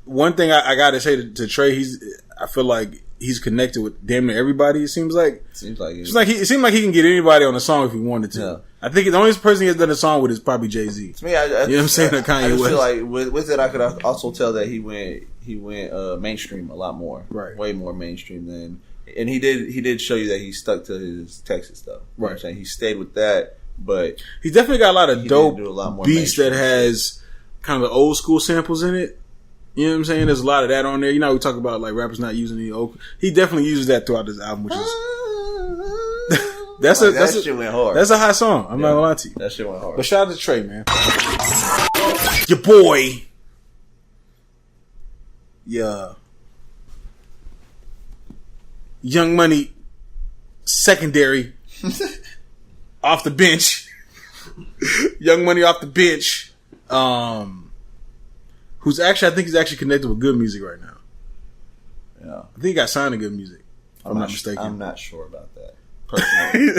D: one thing I got to say to Trae, I feel like he's connected with damn near everybody. It seems like it seems like he can get anybody on a song if he wanted to. Yeah. I think the only person he has done a song with is probably Jay-Z.
E: To me, you know what
D: I'm saying? Kanye West.
E: I feel like with it, I could also tell that he went mainstream a lot more,
D: right?
E: Way more mainstream than. And he did show you that he stuck to his Texas stuff.
D: Right.
E: You know what I'm saying? He stayed with that, but
D: he definitely got a lot of dope beats that has kind of the old school samples in it. You know what I'm saying? There's a lot of that on there. We talk about like rappers not using the old. He definitely uses that throughout this album, which is that
E: shit went hard.
D: That's a hot song. I'm not gonna lie to you.
E: That shit went hard.
D: But shout out to Trae, man. Your boy. Yeah. Young Money secondary off the bench. Young Money off the bench. Who's actually, I think he's actually connected with Good Music right now.
B: Yeah.
D: I think he got signed to Good Music. If I'm not mistaken.
B: I'm not sure about that.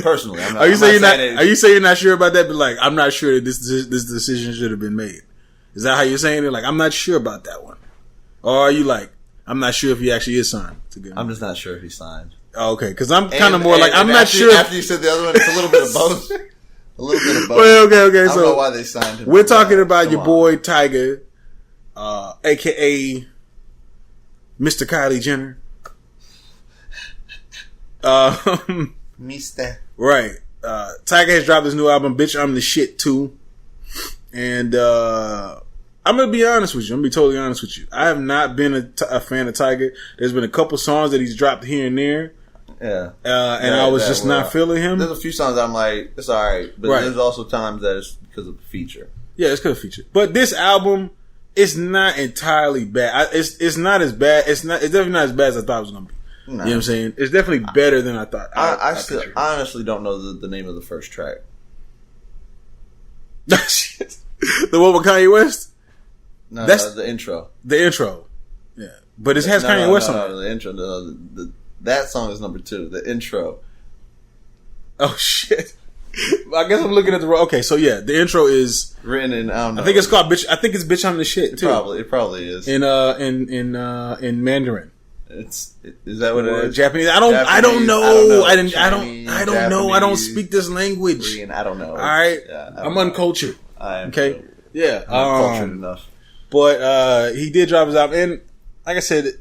B: Personally, I'm not.
D: Are you saying you're not sure about that? But like, I'm not sure that this decision should have been made. Is that how you're saying it? Like, I'm not sure about that one. Or are you like, I'm not sure if he actually is signed to Good Music?
B: I'm just not sure if he's signed.
D: Oh, okay, because I'm kind of more like, I'm not sure.
B: After you said the other one, it's a little bit of both. A little bit of both.
D: Well, okay.
B: I don't know why they signed him.
D: We're talking about your boy Tyga, aka Mr. Kylie Jenner.
B: Mr.
D: Right. Tyga has dropped his new album, Bitch, I'm the Shit Too. And I'm going to be honest with you. I'm going to be totally honest with you. I have not been a fan of Tyga. There's been a couple songs that he's dropped here and there.
B: Yeah.
D: And I was just not feeling him.
B: There's a few songs I'm like, it's alright. But there's also times that it's because of the feature.
D: Yeah, it's because of the feature. But this album, it's not entirely bad. It's not as bad. It's definitely not as bad as I thought it was going to be. No. You know what I'm saying? It's definitely better than I thought.
B: I honestly don't know the name of the first track.
D: The one with Kanye West?
B: No, that's the intro.
D: The intro. Yeah. But it has Kanye West on it.
B: The intro. That song is number 2. The intro.
D: Oh, shit. I guess I'm looking at the wrong. Okay, so yeah, the intro is
B: written in, I don't know.
D: I think it's called Bitch. I think it's Bitch I'm the Shit, too.
B: It probably is.
D: In Mandarin.
B: Is that what it is?
D: Japanese. I don't know. I don't know. I don't speak this language.
B: Korean, I don't know.
D: All right.
B: Yeah,
D: I'm uncultured.
B: Okay.
D: Yeah.
B: I'm cultured enough.
D: But he did drop his album, and like I said,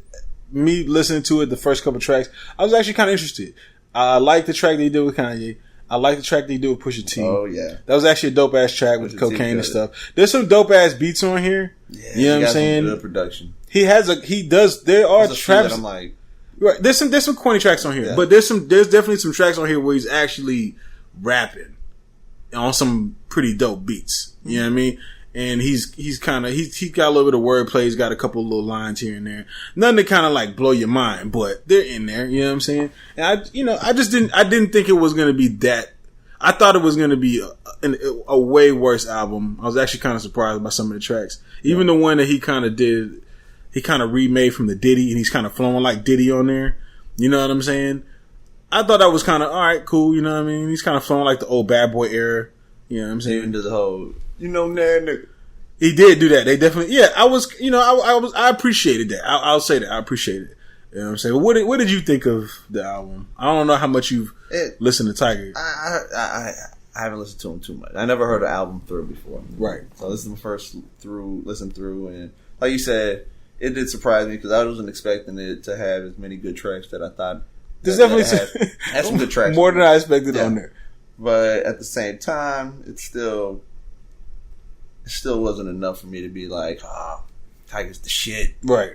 D: me listening to it, the first couple tracks, I was actually kind of interested. I like the track that he did with Kanye. I like the track that he did with Pusha T.
B: Oh yeah,
D: that was actually a dope ass track with cocaine and stuff. There's some dope ass beats on here. Yeah, you know what I'm saying?
B: Some good production.
D: There are tracks.
B: I'm like,
D: right. There's some corny tracks on here, but there's definitely some tracks on here where he's actually rapping on some pretty dope beats. You know what I mean? And he got a little bit of wordplay. He's got a couple of little lines here and there. Nothing to kind of like blow your mind, but they're in there. You know what I'm saying? And I didn't think it was going to be that. I thought it was going to be a way worse album. I was actually kind of surprised by some of the tracks. Even the one that he kind of did, he kind of remade from the Diddy, and he's kind of flowing like Diddy on there. You know what I'm saying? I thought that was kind of, all right, cool. You know what I mean? He's kind of flowing like the old Bad Boy era. You know what I'm saying?
B: Even to the whole, nigga.
D: He did do that. They definitely, I appreciated that. I'll say that. I appreciated it. You know what I'm saying? But what did you think of the album? I don't know how much you've listened to Tyga.
B: I haven't listened to him too much. I never heard an album through before.
D: Right.
B: So this is the first listen through, and like you said, it did surprise me because I wasn't expecting it to have as many good tracks that I thought.
D: There's definitely
B: had some good tracks.
D: More than I expected on there.
B: But at the same time, it still wasn't enough for me to be like, Tyga's the shit.
D: Right.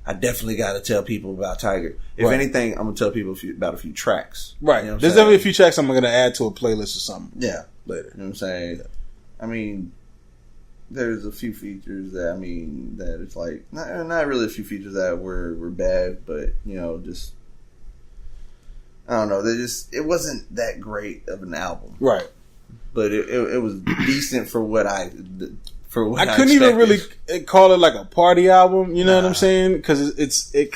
B: I definitely gotta tell people about Tyga. If anything, I'm gonna tell people about a few tracks.
D: Right. You know There's definitely a few tracks I'm gonna add to a playlist or something.
B: Yeah.
D: Later.
B: You know what I'm saying? I mean, there's a few features that it's like not really a few features that were bad, but just I don't know. It wasn't that great of an album,
D: right?
B: But it was decent for what I
D: couldn't even really call it like a party album. You know what I'm saying? Because it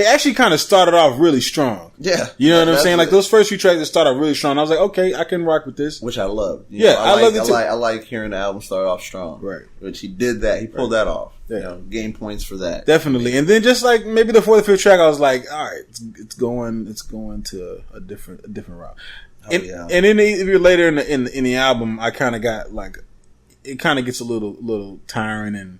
D: actually kind of started off really strong.
B: Yeah,
D: you know what I'm saying? Like those first few tracks that started really strong. I was like, okay, I can rock with this,
B: which I love.
D: I love it too.
B: I like hearing the album start off strong,
D: right?
B: Which he did that. He pulled that off. Yeah. Game points for that,
D: definitely. And then just like maybe the fourth or fifth track, I was like, all right, it's going to a different route. And then even later in the album, I kind of got like. It kind of gets a little tiring, and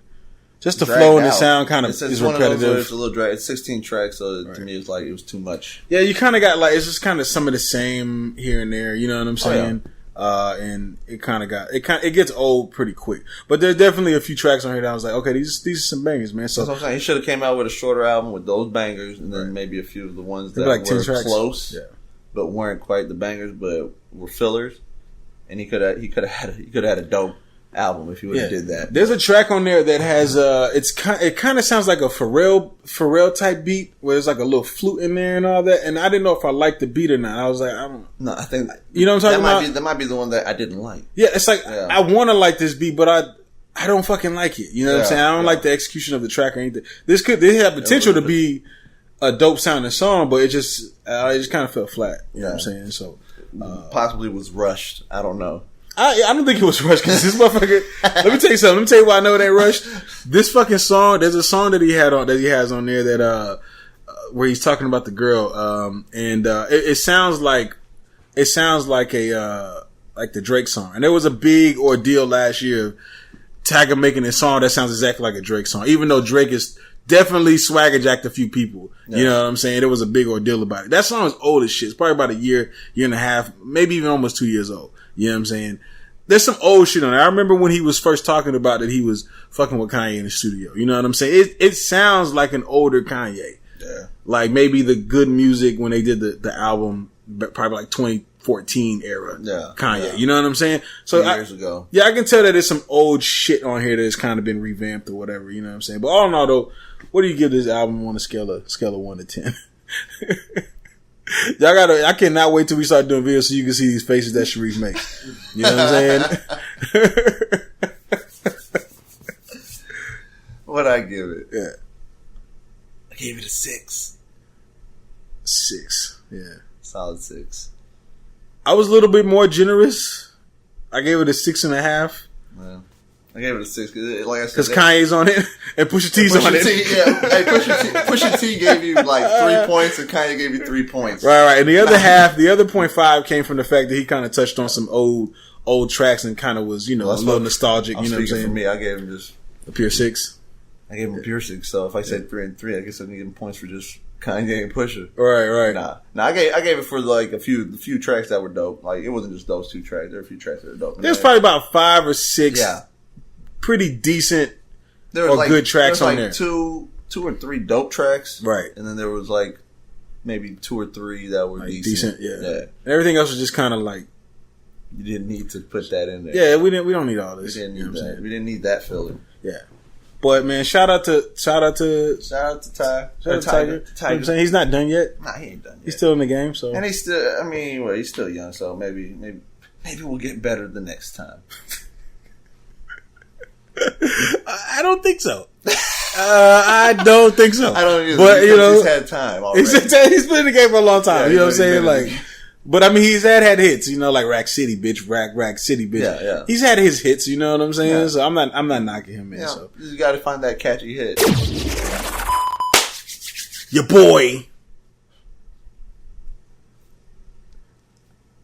D: just the flow and the sound kind of is repetitive.
B: It's a little drag. It's 16 tracks, so to me, it's like it was too much.
D: Yeah, you kind of got like it's just kind of some of the same here and there. You know what I'm saying? And it it gets old pretty quick. But there's definitely a few tracks on here that I was like, okay, these are some bangers, man. So
B: that's what I'm saying. He should have came out with a shorter album with those bangers, and then maybe a few of the ones that were close, but weren't quite the bangers, but were fillers. And he could have had a dope album if you would have did that.
D: There's a track on there that has it kind of sounds like a Pharrell type beat where there's like a little flute in there and all that. And I didn't know if I liked the beat or not. I was like, I don't.
B: No, I think
D: you know what I'm talking about.
B: That might be the one that I didn't like.
D: Yeah, it's like I want to like this beat, but I don't fucking like it. You know what I'm saying? I don't like the execution of the track or anything. This have potential to be a dope sounding song, but it just kind of felt flat. You know what I'm saying? So
B: possibly was rushed. I don't know.
D: I don't think it was rushed because this motherfucker. Let me tell you something. Let me tell you why I know it ain't rushed. This fucking song. There's a song that he has on there that where he's talking about the girl. It sounds like a like the Drake song. And there was a big ordeal last year. Tyga making a song that sounds exactly like a Drake song, even though Drake is definitely swagger jacked a few people. You know what I'm saying? There was a big ordeal about it. That song is old as shit. It's probably about a year and a half, maybe even almost 2 years old. You know what I'm saying? There's some old shit on there. I remember when he was first talking about that he was fucking with Kanye in the studio. You know what I'm saying? It sounds like an older Kanye. Yeah. Like maybe the Good Music when they did the album, probably like 2014 era. Yeah. Kanye. Yeah. You know what I'm saying? So
B: years ago.
D: Yeah, I can tell that there's some old shit on here that's kind of been revamped or whatever. You know what I'm saying? But all in all though, what do you give this album on a scale of 1 to 10? I cannot wait till we start doing videos so you can see these faces that Sharif makes. You know what I'm
B: saying? What'd I give it?
D: Yeah.
B: I gave it a 6.
D: 6. Yeah.
B: Solid 6.
D: I was a little bit more generous. I gave it a 6.5.
B: Yeah. I gave it a 6 because, like I said,
D: because Kanye's on it and Pusha T's on it.
B: Hey, Pusha T gave you like 3 points, and Kanye gave you 3 points.
D: Right. And the other half, the other 0.5 came from the fact that he kind of touched on some old tracks and kind of was, a little nostalgic. You know what I'm saying?
B: For me, I gave him just
D: a pure 6.
B: I gave him a pure 6. So if I said 3 and 3, I guess I didn't give him points for just Kanye and Pusha.
D: Right.
B: Nah. I gave it for like a few tracks that were dope. Like it wasn't just those 2 tracks. There were a few tracks that were dope.
D: There's probably about 5 or 6. Yeah. Pretty decent good tracks on there.
B: 2 or 3 dope tracks.
D: Right.
B: And then there was like maybe 2 or 3 that were decent.
D: Yeah. Everything else was just kind of like
B: you didn't need to put that in there.
D: Yeah, we don't need all this.
B: We didn't need that. We didn't need that filler.
D: Yeah. But man, shout out to Ty.
B: Shout out to Tyga.
D: You know what I'm saying? He's not done yet.
B: Nah, he ain't done yet.
D: He's still in the game, so.
B: And he's still he's still young, so maybe we'll get better the next time.
D: I don't think so. I don't think so.
B: I don't either.
D: But
B: he's had time already.
D: He's been in the game for a long time. Yeah, you know what I'm saying? Like, but I mean, he's had hits. Like Rack City, bitch. Rack City, bitch.
B: Yeah.
D: He's had his hits. You know what I'm saying? Yeah. So I'm not knocking him, man.
B: Yeah,
D: So
B: you got to find that catchy hit.
D: Your boy.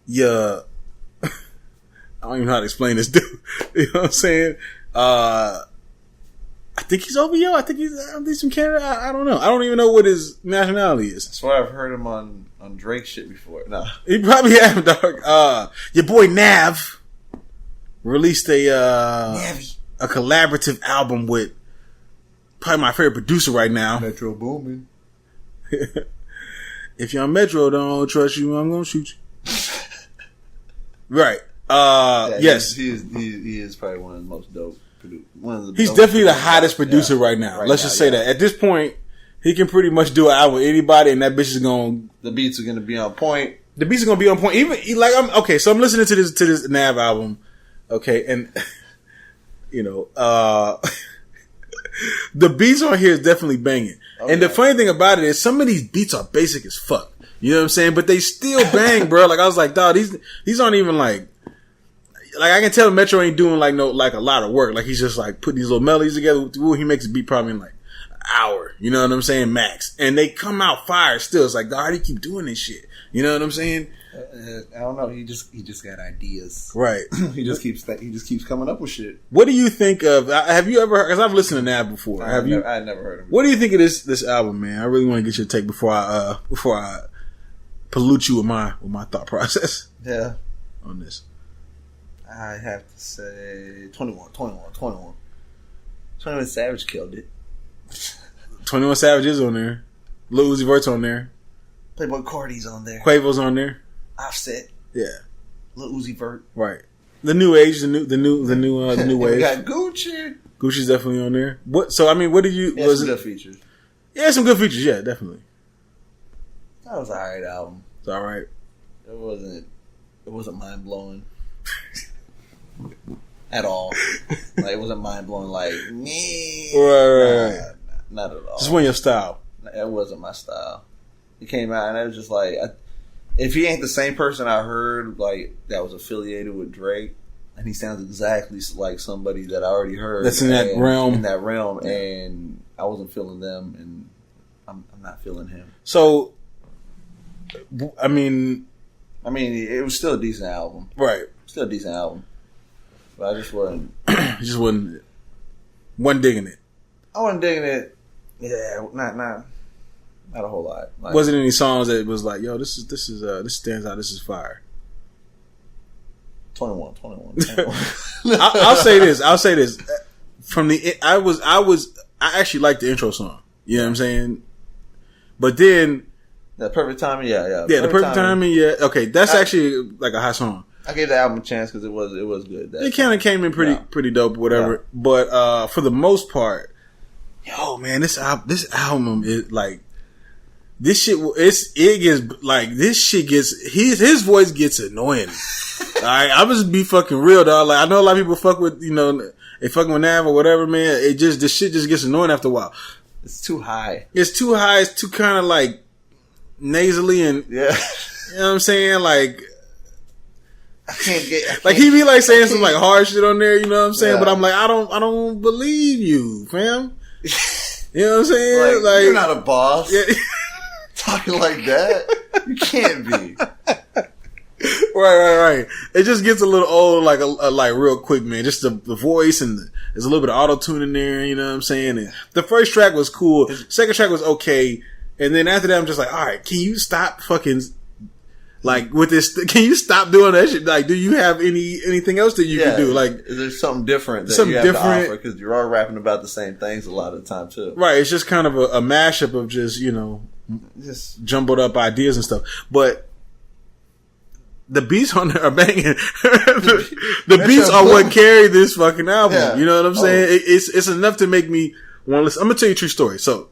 D: Yeah. I don't even know how to explain this dude. You know what I'm saying? I think he's over, yo. I think he's from Canada. I don't know. I don't even know what his nationality is.
B: That's why I've heard him on Drake shit before. No.
D: He probably have, dog. Your boy Nav released a collaborative album with probably my favorite producer right now.
E: Metro Boomin.
D: If Young Metro don't trust you, I'm gonna shoot you. Right. Yes.
B: He is probably one of the most dope.
D: He's definitely the hottest producer right now. Let's just say that. At this point, he can pretty much do an album with anybody, and that bitch is going.
B: The beats are going to be on point.
D: The beats are going to be on point. Even so I'm listening to this Nav album, okay, and the beats on here is definitely banging. And the funny thing about it is, some of these beats are basic as fuck. You know what I'm saying? But they still bang, bro. Like I was like, dog, these aren't even like I can tell Metro ain't doing like a lot of work. Like he's just like putting these little melodies together. He makes a beat probably in like an hour. You know what I'm saying? Max. And they come out fire still. It's like, dog, how do you keep doing this shit? You know what I'm saying?
B: I don't know. He just got ideas.
D: Right.
B: he just keeps coming up with shit.
D: What do you think of? Have you ever? Because I've listened to Nav before.
B: I never heard of him.
D: What do you think of this album, man? I really want to get your take before I pollute you with my thought process.
B: Yeah.
D: On this.
B: I have to say 21 Savage killed it.
D: 21 Savage is on there. Lil Uzi Vert's on there.
B: Playboy Cardi's on there.
D: Quavo's on there.
B: Offset.
D: Yeah.
B: Lil Uzi Vert.
D: Right. The new age, the new wave.
E: We got Gucci.
D: Gucci's definitely on there. What did you?
E: Yeah, some good features.
D: Yeah, some good features. Yeah, definitely.
E: That was an alright album.
D: It's all right.
E: It wasn't mind blowing at all. Like, it wasn't mind blowing. Like, me.
D: Right.
E: Not at all.
D: Just wasn't your style.
E: It wasn't my style. It came out and it was just like, if he ain't the same person I heard like that was affiliated with Drake, and he sounds exactly like somebody that I already heard
D: that's in that realm.
E: Yeah. And I wasn't feeling them, and I'm not feeling him.
D: So, I mean,
E: it was still a decent album,
D: right?
E: Still a decent album, but I just wasn't.
D: wasn't digging it.
E: I wasn't digging it. Yeah, not a whole lot. Like,
D: wasn't any songs that was like, yo, this stands out. This is fire.
E: 21.
D: I'll say this. From I actually liked the intro song. You know what I'm saying? But then
E: the perfect timing, yeah.
D: Yeah, the perfect timing, yeah. Okay, that's actually like a hot song.
E: I gave the album a chance because it was good.
D: It kind of came in pretty dope, whatever. Yeah. But for the most part, yo, man, this album is like, this shit. His voice gets annoying. Alright, I'm just be fucking real, dog. Like, I know a lot of people fuck with, they fucking with Nav or whatever, man. This shit just gets annoying after a while.
E: It's too high.
D: It's too kind of like nasally and
E: yeah.
D: You know what I'm saying? Like,
E: I can't
D: like he be like saying some like hard shit on there, you know what I'm saying? Yeah. But I'm like, I don't believe you, fam. You know what I'm saying?
E: Like you're not a boss. Yeah. Talking like that, you can't be.
D: Right. It just gets a little old, like like real quick, man. Just the voice and there's a little bit of auto tune in there. You know what I'm saying? And the first track was cool. Second track was okay, and then after that, I'm just like, all right, can you stop fucking like with this? Can you stop doing that shit? Like, do you have anything else that you can do? Like,
E: is there something different that you have to offer? Because you're all rapping about the same things a lot of the time too.
D: Right. It's just kind of a mashup of just just jumbled up ideas and stuff, but. The beats on there are banging. the beats are what carry this fucking album. Yeah. You know what I'm saying? It's enough to make me want to listen. I'm gonna tell you a true story. So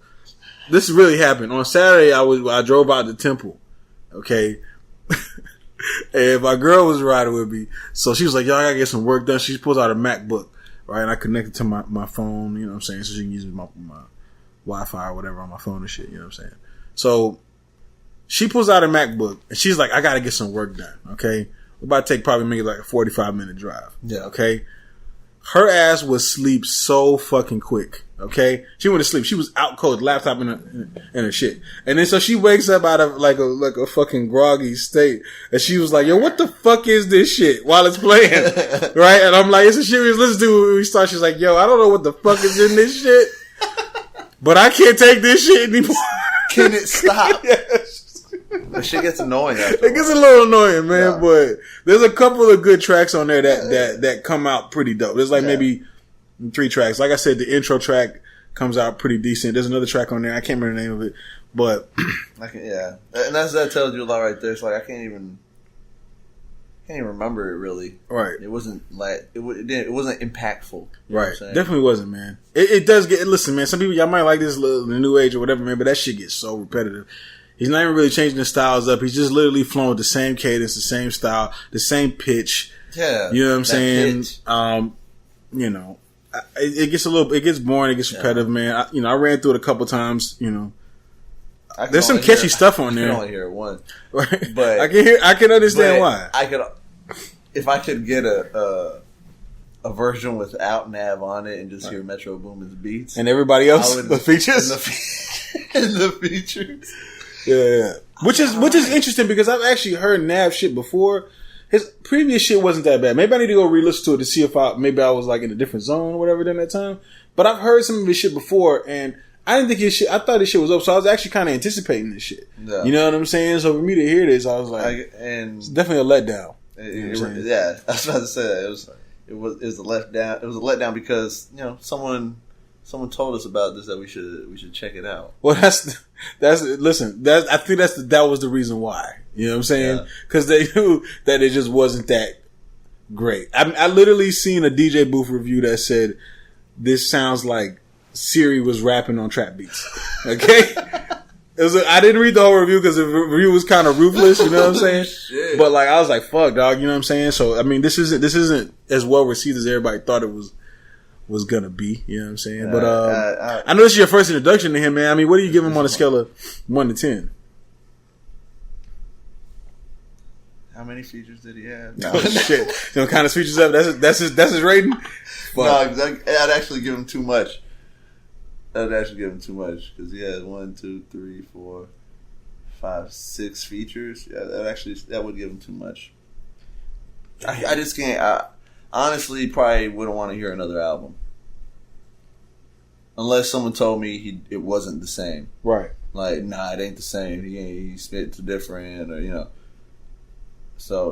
D: this really happened on Saturday. I drove out to Temple. Okay, and my girl was riding with me, so she was like, "Yo, I gotta get some work done." She pulls out her MacBook, right? And I connected to my phone. You know what I'm saying? So she can use my Wi-Fi or whatever on my phone and shit. You know what I'm saying? So. She pulls out her MacBook and she's like, I gotta get some work done, okay? We're about to take probably maybe like a 45-minute drive.
E: Yeah.
D: Okay? Her ass was asleep so fucking quick, okay? She went to sleep. She was out cold, laptop in her shit. And then so she wakes up out of like a fucking groggy state. And she was like, yo, what the fuck is this shit while it's playing? Right? And I'm like, it's a shit we listen to when we start. She's like, yo, I don't know what the fuck is in this shit, but I can't take this shit anymore.
E: Can it stop?
D: Yes.
E: The shit gets annoying.
D: It gets a little annoying, man. Yeah. But there's a couple of good tracks on there that come out pretty dope. There's like maybe 3 tracks. Like I said, the intro track comes out pretty decent. There's another track on there. I can't remember the name of it, but
E: and that tells you a lot right there. It's like I can't even remember it really.
D: Right.
E: It wasn't like it wasn't impactful.
D: Right. Definitely wasn't, man. It does get. Listen, man. Some people y'all might like this the new age or whatever, man. But that shit gets so repetitive. He's not even really changing the styles up. He's just literally flowing with the same cadence, the same style, the same pitch.
E: Yeah.
D: You know what I'm saying? It gets it gets boring. It gets repetitive, man. I ran through it a couple times, There's some catchy stuff on there.
E: I can only hear one.
D: Right. But I can understand why.
E: If I could get a version without Nav on it and just hear Metro Boomin's beats.
D: And everybody else, the features?
E: And the features.
D: Yeah. Which is interesting because I've actually heard Nav shit before. His previous shit wasn't that bad. Maybe I need to go re-listen to it to see if I was like in a different zone or whatever during that time. But I've heard some of his shit before and I didn't think his shit, I thought his shit was up. So I was actually kind of anticipating this shit. Yeah. You know what I'm saying? So for me to hear this, I was like, it's definitely a letdown.
E: I was about to say that. It was a letdown. It was a letdown because, someone told us about this that we should check it out.
D: Well, I think that was the reason why. You know what I'm saying? Because they knew that it just wasn't that great. I literally seen a DJ Booth review that said this sounds like Siri was rapping on trap beats. Okay. I didn't read the whole review because the review was kind of ruthless, you know what I'm saying?
E: Shit.
D: But like I was like, fuck, dog, you know what I'm saying? So I mean, this isn't as well received as everybody thought it was gonna be, you know what I'm saying? But I know this is your first introduction to him, man. I mean, what do you give him on a scale of 1 to 10?
E: How many features did he have?
D: No shit. You know, kind of features up. That's his rating.
E: No, I'd actually give him too much. I'd actually give him too much because he had 1, 2, 3, 4, 5, 6 features. Yeah, that would give him too much. I just can't. I honestly probably wouldn't want to hear another album unless someone told me it wasn't the same.
D: Right.
E: Like, nah, it ain't the same. He spit too different, or you know. So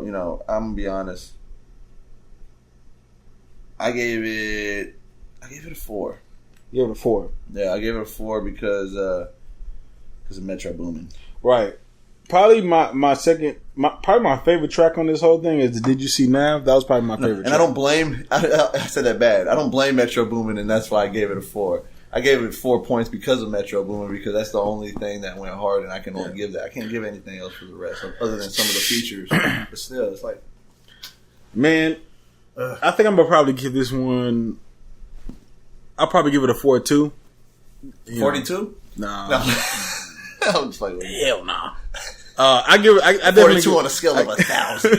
E: I'm gonna be honest. I gave it a 4.
D: You gave it a 4.
E: Yeah, I gave it a 4 because of Metro Boomin.
D: Right. Probably my favorite track on this whole thing is the Did You See Nav? That was probably my favorite track.
E: And I don't blame, I said that bad. I don't blame Metro Boomin, and that's why I gave it a 4. I gave it 4 points because of Metro Boomin, because that's the only thing that went hard, and I can only give that. I can't give anything else for the rest, other than some of the features. But still, it's like...
D: Man, I think I'm going to probably give this one... I'll probably give it a 4 too.
E: 42?
D: Nah.
E: No. I'm just like,
D: hell nah. I give it. I definitely
E: 42 on a scale of 1,000.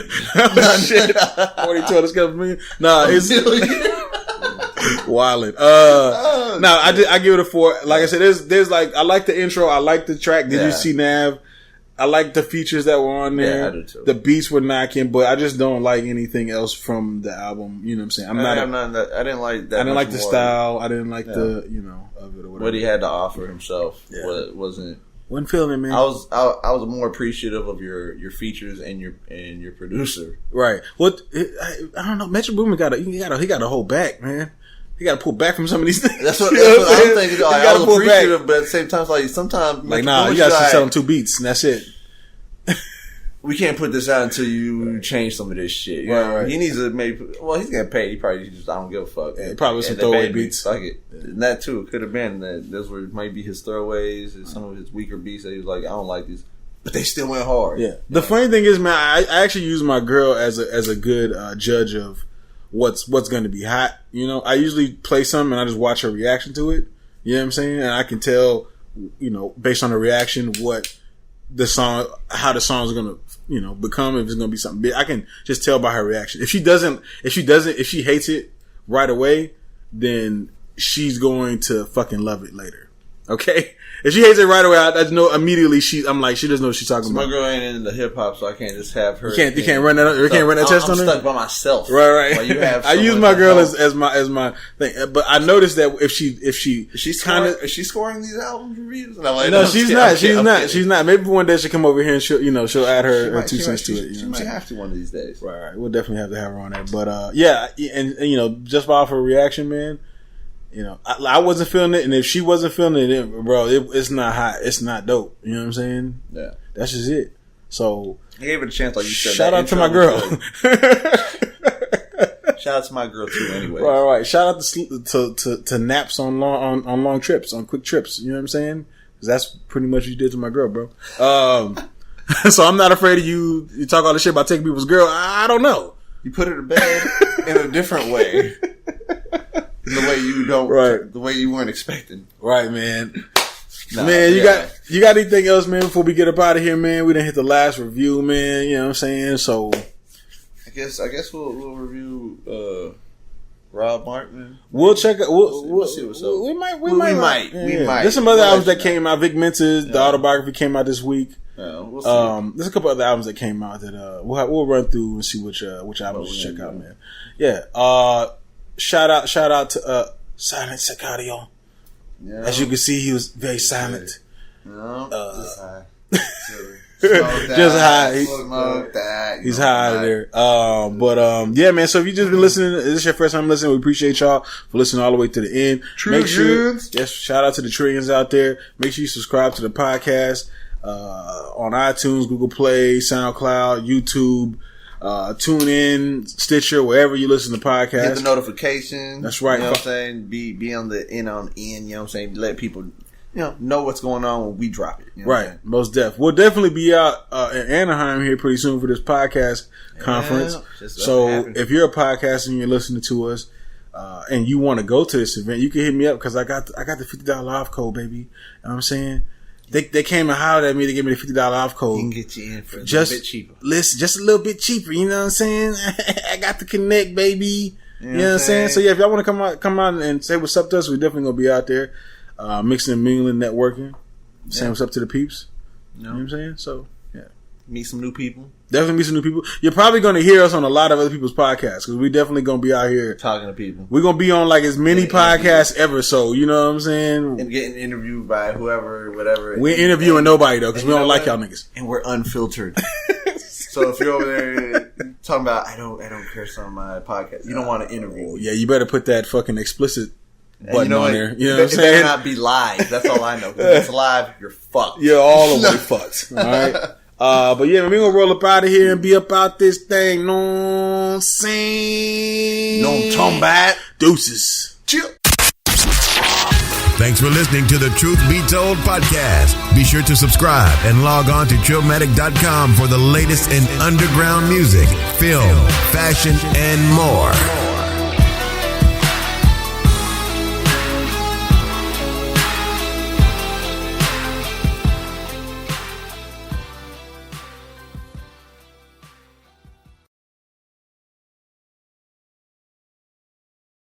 D: Shit. 42 on a scale of 1,000,000. Nah, it's wildin'. I give it a 4. Like I said, there's like I like the intro. I like the track. Did you see Nav? I like the features that were on there.
E: Yeah, I do too.
D: The beats were knocking, but I just don't like anything else from the album. You know what I'm saying?
E: I didn't like that.
D: I didn't like the
E: more.
D: style. I didn't like the of it or whatever.
E: What he had to offer himself wasn't
D: feeling it, man.
E: I was more appreciative of your features and your producer.
D: Right. What I don't know. Metro Boomin got to hold back, man. He got to pull back from some of these things.
E: That's what I'm thinking. Like, I was appreciative, but at the same time, it's like sometimes
D: like nah, you got to sell him 2 beats and that's it.
E: We can't put this out until you change some of this shit. You know? Right. He needs to he's getting paid. He probably just, I don't give a fuck.
D: Yeah, probably some throwaway beats.
E: Fuck it. Yeah. And that too, could have been that. Those were might be his throwaways and some of his weaker beats that he was like, I don't like these. But they still went hard.
D: Yeah. The funny thing is, man, I actually use my girl as a good judge of what's going to be hot. You know, I usually play something and I just watch her reaction to it. You know what I'm saying? And I can tell, based on the reaction, how the song is going to, become, if it's going to be something big. I can just tell by her reaction. If she hates it right away, then she's going to fucking love it later. Okay? If she hates it right away, I know immediately I'm like, she doesn't know what she's talking about.
E: My girl ain't into hip hop, so I can't just have her.
D: You can't run that test on her?
E: I'm stuck by myself.
D: Right.
E: While you have
D: I use my girl as my thing. But I noticed that if she's kind of,
E: is she scoring these album reviews?
D: No, she's not. She's not. Maybe one day she'll come over here and she'll add her 2 cents to it.
E: She might have to one of these days.
D: Right. We'll definitely have to have her on there. But and just by her reaction, man. I wasn't feeling it, and if she wasn't feeling it, bro, it's not hot. It's not dope. You know what I'm saying?
E: Yeah.
D: That's just it. So
E: I gave it a chance, like you said.
D: Shout out to my girl.
E: Shout out to my girl too. Anyway,
D: right. Shout out to naps on long trips, on quick trips. You know what I'm saying? Because that's pretty much what you did to my girl, bro. So I'm not afraid of you. You talk all this shit about taking people's girl. I don't know.
E: You put her to bed in a different way. In the way you don't,
D: right?
E: The way you weren't expecting,
D: right, man. Man, you got anything else, man? Before we get up out of here, man, we didn't hit the last review, man. You know what I'm saying? So,
E: I guess we'll review Rob Markman.
D: We'll check it.
E: We'll see what's up.
D: We might.
E: There's
D: some other albums that came out. Vic Mensa's the autobiography came out this week.
E: Yeah, we'll see.
D: There's a couple other albums that came out that we'll run through and see which albums to check out, man. Yeah. Shout out to Silent Sicario. Yeah. As you can see, he was very silent.
E: No, just high.
D: Just high. He's high out of there. Yeah, man. So if you just been listening, this is your first time listening, we appreciate y'all for listening all the way to the end. Make sure, shout out to the trillions out there. Make sure you subscribe to the podcast on iTunes, Google Play, SoundCloud, YouTube. Tune in, Stitcher, wherever you listen to podcasts.
E: Hit the notification.
D: That's right.
E: You know what I'm saying? Be on the end, you know what I'm saying? Let people, know what's going on when we drop it. You know
D: right. Most def. We'll definitely be out in Anaheim here pretty soon for this podcast conference. So if you're a podcaster and you're listening to us, and you want to go to this event, you can hit me up because I got the $50 off code, baby. You know what I'm saying? They came and hollered at me to give me the $50 off code.
E: You can get you in for a little bit cheaper.
D: Listen, just a little bit cheaper. You know what I'm saying? I got the connect, baby. You know what I'm saying? So yeah, if y'all want to come out and say what's up to us, we're definitely gonna be out there, mixing and mingling, networking, saying what's up to the peeps. You know what I'm saying? So yeah,
E: meet some new people.
D: Definitely meet some new people. You're probably going to hear us on a lot of other people's podcasts because we're definitely going to be out here
E: talking to people.
D: We're going to be on like as many podcasts ever. So you know what I'm saying?
E: And getting interviewed by whoever, whatever.
D: We're interviewing nobody though because we don't like y'all niggas.
E: And we're unfiltered. So if you're over there talking about I don't curse on my podcast, you don't want to interview.
D: Yeah, you better put that fucking explicit button on there. You know what I'm
E: saying? It better not be live. That's all I know. If it's live, you're fucked.
D: You're all the way fucked. All right. But yeah, we're gonna roll up out of here and be up out this thing. Know what I'm saying?
E: No talking about
D: deuces.
E: Chill.
C: Thanks for listening to the Truth Be Told podcast. Be sure to subscribe and log on to Trillmatic.com for the latest in underground music, film, fashion, and more.